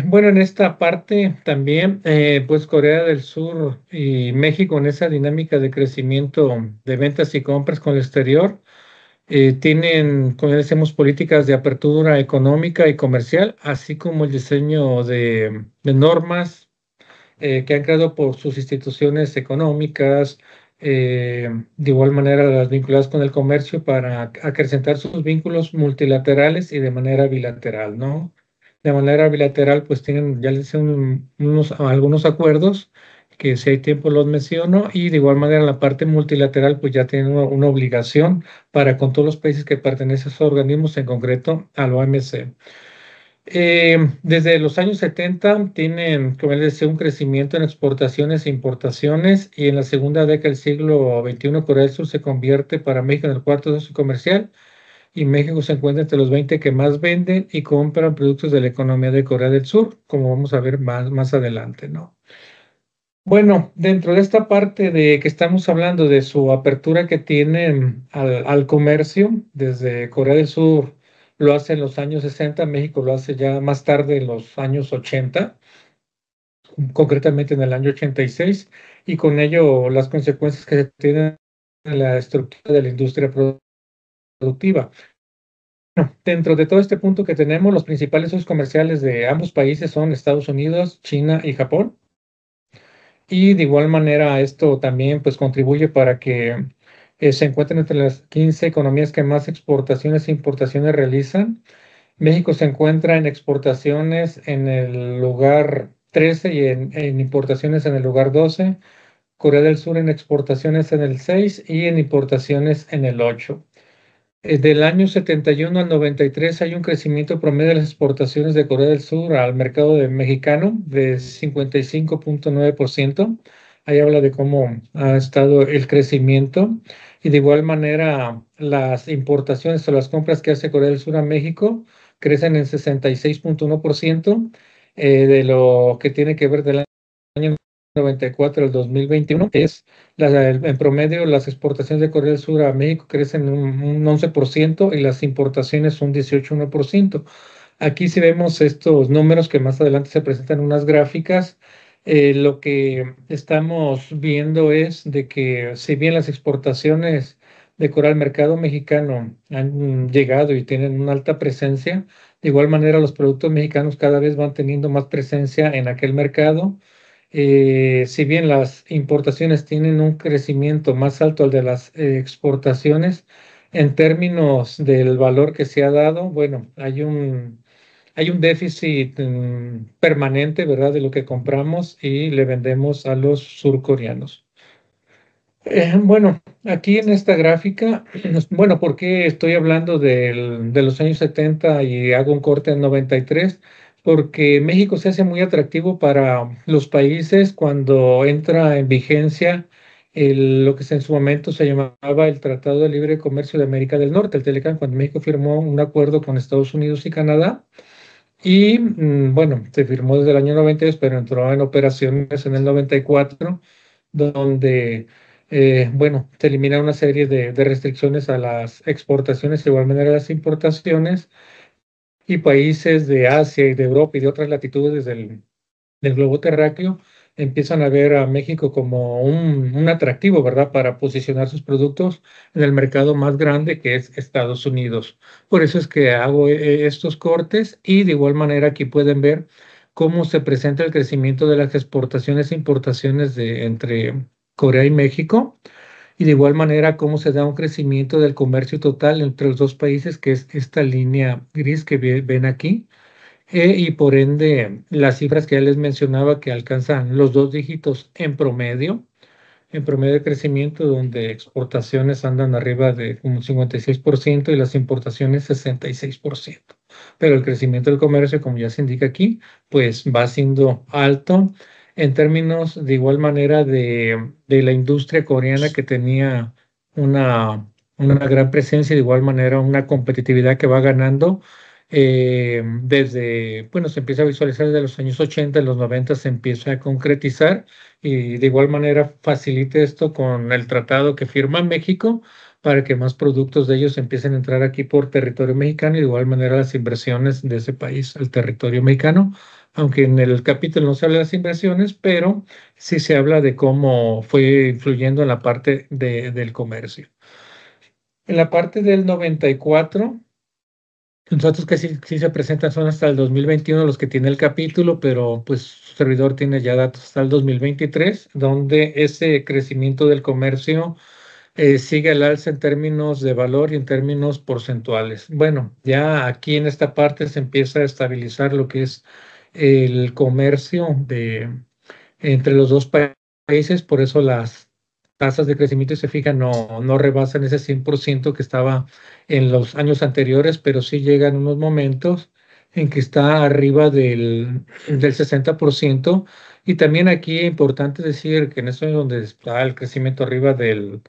Bueno, en esta parte también, pues Corea del Sur y México en esa dinámica de crecimiento de ventas y compras con el exterior, tienen, como decimos, políticas de apertura económica y comercial, así como el diseño de normas que han creado por sus instituciones económicas, de igual manera las vinculadas con el comercio para acrecentar sus vínculos multilaterales y de manera bilateral, ¿no? de manera bilateral, pues tienen, ya les hice algunos acuerdos que si hay tiempo los menciono, y de igual manera en la parte multilateral, pues ya tienen una obligación para con todos los países que pertenecen a esos organismos, en concreto al OMC. Desde los años 70 tienen, como les decía, un crecimiento en exportaciones e importaciones, y en la segunda década del siglo XXI Corea del Sur se convierte para México en el cuarto socio comercial, y México se encuentra entre los 20 que más venden y compran productos de la economía de Corea del Sur, como vamos a ver más adelante, ¿no? Bueno, dentro de esta parte de que estamos hablando de su apertura que tienen al comercio, desde Corea del Sur lo hace en los años 60, México lo hace ya más tarde en los años 80, concretamente en el año 86, y con ello las consecuencias que se tienen en la estructura de la industria productiva. Dentro de todo este punto que tenemos, los principales socios comerciales de ambos países son Estados Unidos, China y Japón. Y de igual manera esto también pues contribuye para que se encuentren entre las 15 economías que más exportaciones e importaciones realizan. México se encuentra en exportaciones en el lugar 13 y en importaciones en el lugar 12. Corea del Sur en exportaciones en el 6 y en importaciones en el 8. Del año 71 al 93 hay un crecimiento promedio de las exportaciones de Corea del Sur al mercado mexicano de 55.9%. Ahí habla de cómo ha estado el crecimiento, y de igual manera las importaciones o las compras que hace Corea del Sur a México crecen en 66.1%, de lo que tiene que ver del año 94 al 2021 es en promedio las exportaciones de Corea del Sur a México crecen un 11% y las importaciones un 18.1%. Aquí si vemos estos números que más adelante se presentan en unas gráficas, lo que estamos viendo es de que si bien las exportaciones de Corea al mercado mexicano han llegado y tienen una alta presencia, de igual manera los productos mexicanos cada vez van teniendo más presencia en aquel mercado. Si bien las importaciones tienen un crecimiento más alto al de las exportaciones, en términos del valor que se ha dado, bueno, hay un déficit permanente, ¿verdad?, de lo que compramos y le vendemos a los surcoreanos. Bueno, aquí en esta gráfica, bueno, ¿por qué estoy hablando de los años 70 y hago un corte en 93? Porque México se hace muy atractivo para los países cuando entra en vigencia lo que en su momento se llamaba el Tratado de Libre Comercio de América del Norte, el TELECAN, cuando México firmó un acuerdo con Estados Unidos y Canadá. Y bueno, se firmó desde el año 92, pero entró en operaciones en el 94, donde bueno, se elimina una serie de restricciones a las exportaciones, de igual manera a las importaciones, y países de Asia y de Europa y de otras latitudes del globo terráqueo empiezan a ver a México como un atractivo, ¿verdad?, para posicionar sus productos en el mercado más grande, que es Estados Unidos. Por eso es que hago estos cortes, y de igual manera aquí pueden ver cómo se presenta el crecimiento de las exportaciones e importaciones entre Corea y México, y de igual manera cómo se da un crecimiento del comercio total entre los dos países, que es esta línea gris que ven aquí, y por ende las cifras que ya les mencionaba que alcanzan los 2 dígitos en promedio de crecimiento, donde exportaciones andan arriba de como 56% y las importaciones 66%. Pero el crecimiento del comercio, como ya se indica aquí, pues va siendo alto en términos de igual manera de la industria coreana, que tenía una gran presencia, y de igual manera una competitividad que va ganando. Desde, bueno, se empieza a visualizar desde los años 80, en los 90 se empieza a concretizar, y de igual manera facilite esto con el tratado que firma México para que más productos de ellos empiecen a entrar aquí por territorio mexicano, y de igual manera las inversiones de ese país al territorio mexicano, aunque en el capítulo no se habla de las inversiones, pero sí se habla de cómo fue influyendo en la parte del comercio. En la parte del 94, los datos que sí se presentan son hasta el 2021 los que tiene el capítulo, pero pues su servidor tiene ya datos hasta el 2023, donde ese crecimiento del comercio sigue al alza en términos de valor y en términos porcentuales. Bueno, ya aquí en esta parte se empieza a estabilizar lo que es el comercio entre los dos países, por eso las tasas de crecimiento, se fijan, no rebasan ese 100% que estaba en los años anteriores, pero sí llegan unos momentos en que está arriba del 60%. Y también aquí es importante decir que en esto es donde está el crecimiento arriba del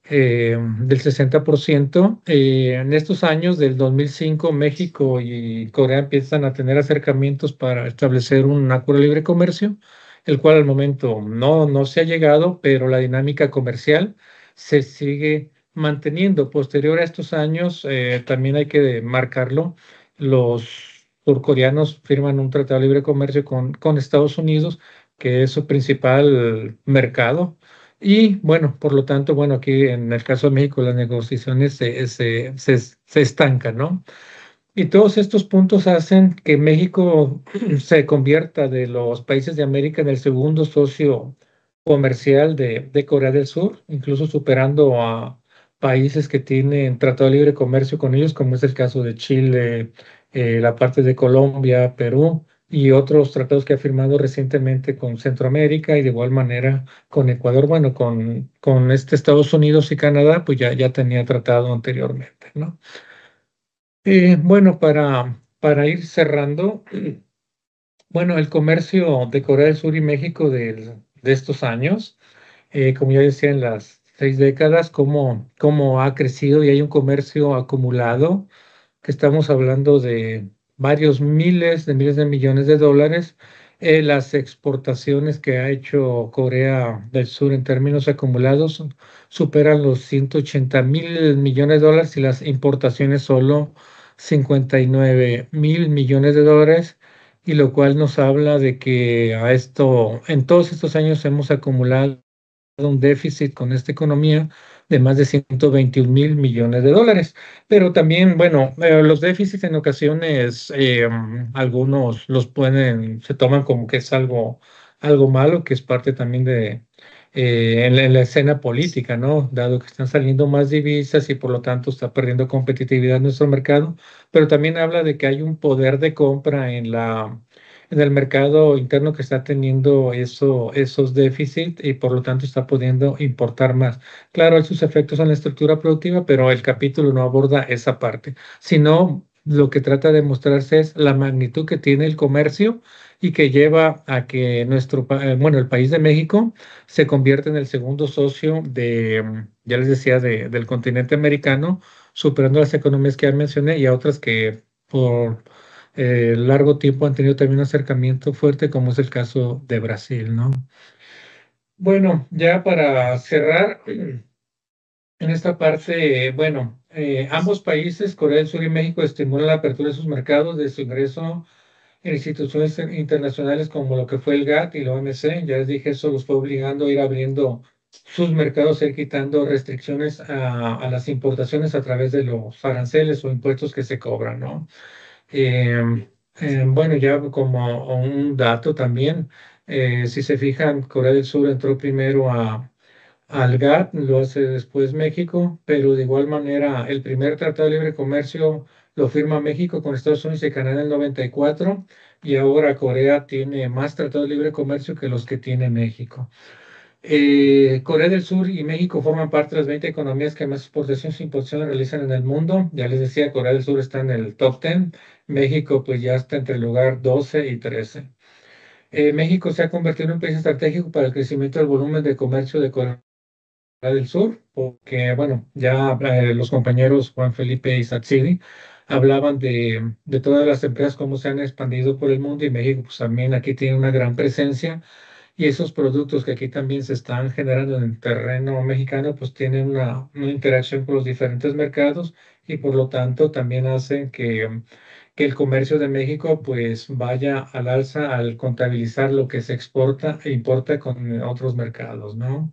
60%. En estos años del 2005, México y Corea empiezan a tener acercamientos para establecer un acuerdo de libre comercio, el cual al momento no se ha llegado, pero la dinámica comercial se sigue manteniendo. Posterior a estos años, también hay que marcarlo, los surcoreanos firman un tratado de libre comercio con Estados Unidos, que es su principal mercado. Y bueno, por lo tanto, bueno, aquí en el caso de México las negociaciones se estancan, ¿no? Y todos estos puntos hacen que México se convierta de los países de América en el segundo socio comercial de Corea del Sur, incluso superando a países que tienen tratado de libre comercio con ellos, como es el caso de Chile, la parte de Colombia, Perú y otros tratados que ha firmado recientemente con Centroamérica y de igual manera con Ecuador. Bueno, con Estados Unidos y Canadá, pues ya tenía tratado anteriormente, ¿no? Bueno, para ir cerrando, bueno, el comercio de Corea del Sur y México de estos años, como ya decía, en las 6 décadas, cómo ha crecido y hay un comercio acumulado, que estamos hablando de varios miles de millones de dólares. Las exportaciones que ha hecho Corea del Sur en términos acumulados superan los 180.000 millones de dólares, y las importaciones solo 59.000 millones de dólares, y lo cual nos habla de que en todos estos años hemos acumulado un déficit con esta economía de más de 121.000 millones de dólares. Pero también, bueno, los déficits en ocasiones, algunos se toman como que es algo malo, que es parte también en la escena política, ¿no? Dado que están saliendo más divisas y por lo tanto está perdiendo competitividad nuestro mercado, pero también habla de que hay un poder de compra en el mercado interno que está teniendo esos déficits y por lo tanto está pudiendo importar más. Claro, hay sus efectos en la estructura productiva, pero el capítulo no aborda esa parte, sino lo que trata de mostrarse es la magnitud que tiene el comercio y que lleva a que el país de México se convierta en el segundo socio ya les decía, del continente americano, superando las economías que ya mencioné y a otras que por largo tiempo han tenido también un acercamiento fuerte, como es el caso de Brasil, ¿no? Bueno, ya para cerrar, en esta parte, bueno, ambos países, Corea del Sur y México, estimulan la apertura de sus mercados de su ingreso en instituciones internacionales como lo que fue el GATT y la OMC. Ya les dije, eso los fue obligando a ir abriendo sus mercados, ir quitando restricciones a las importaciones a través de los aranceles o impuestos que se cobran, ¿no? Bueno, ya como un dato también, si se fijan, Corea del Sur entró primero al GATT, lo hace después México, pero de igual manera el primer tratado de libre comercio lo firma México con Estados Unidos y Canadá en el 94, y ahora Corea tiene más tratados de libre comercio que los que tiene México. Corea del Sur y México forman parte de las 20 economías que más exportaciones e importaciones realizan en el mundo. Ya les decía, Corea del Sur está en el top 10, México pues ya está entre el lugar 12 y 13. México se ha convertido en un país estratégico para el crecimiento del volumen de comercio de Corea del Sur, porque, bueno, ya los compañeros Juan Felipe y Satsidi hablaban de todas las empresas, cómo se han expandido por el mundo, y México pues también aquí tiene una gran presencia, y esos productos que aquí también se están generando en el terreno mexicano, pues tienen una interacción con los diferentes mercados, y por lo tanto también hacen que el comercio de México pues vaya al alza al contabilizar lo que se exporta e importa con otros mercados, ¿no?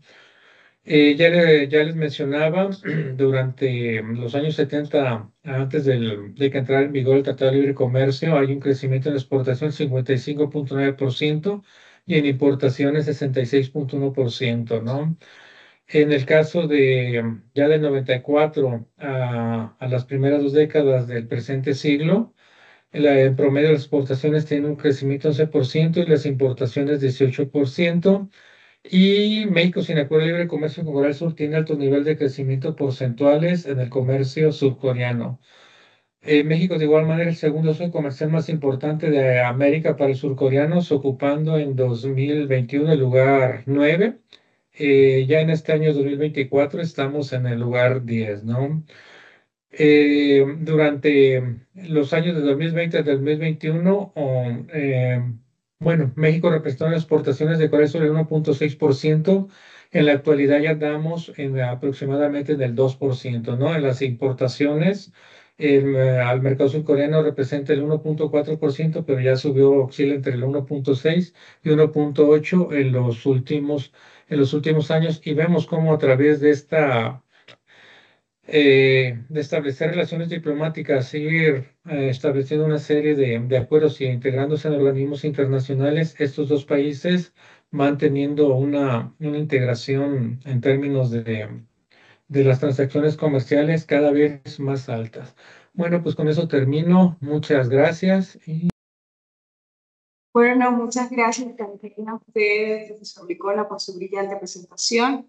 Ya les mencionaba, durante los años 70, antes de que entrara en vigor el Tratado de Libre Comercio, hay un crecimiento en exportación 55.9% y en importaciones 66.1%, ¿no? En el caso de ya del 94 a las primeras 2 décadas del presente siglo, en promedio las exportaciones tienen un crecimiento de 11% y las importaciones 18%. Y México, sin acuerdo de libre comercio con Corea del Sur, tiene alto nivel de crecimiento porcentuales en el comercio surcoreano. México, de igual manera, el segundo socio comercial más importante de América para los surcoreanos, ocupando en 2021 el lugar 9. Ya en este año 2024 estamos en el lugar 10, ¿no? Durante los años de 2020 al 2021, bueno, México representó en las exportaciones de Corea del Sur el 1.6%. En la actualidad ya andamos en aproximadamente en el 2%, ¿no? En las importaciones, al mercado surcoreano representa el 1.4%, pero ya subió, oscila entre el 1.6 y 1.8 en los últimos años, y vemos cómo a través de de establecer relaciones diplomáticas, seguir estableciendo una serie de acuerdos y integrándose en organismos internacionales, estos dos países van teniendo una integración en términos de las transacciones comerciales cada vez más altas. Bueno, pues con eso termino. Muchas gracias. Bueno, muchas gracias también a usted, profesor Licona, por su brillante presentación.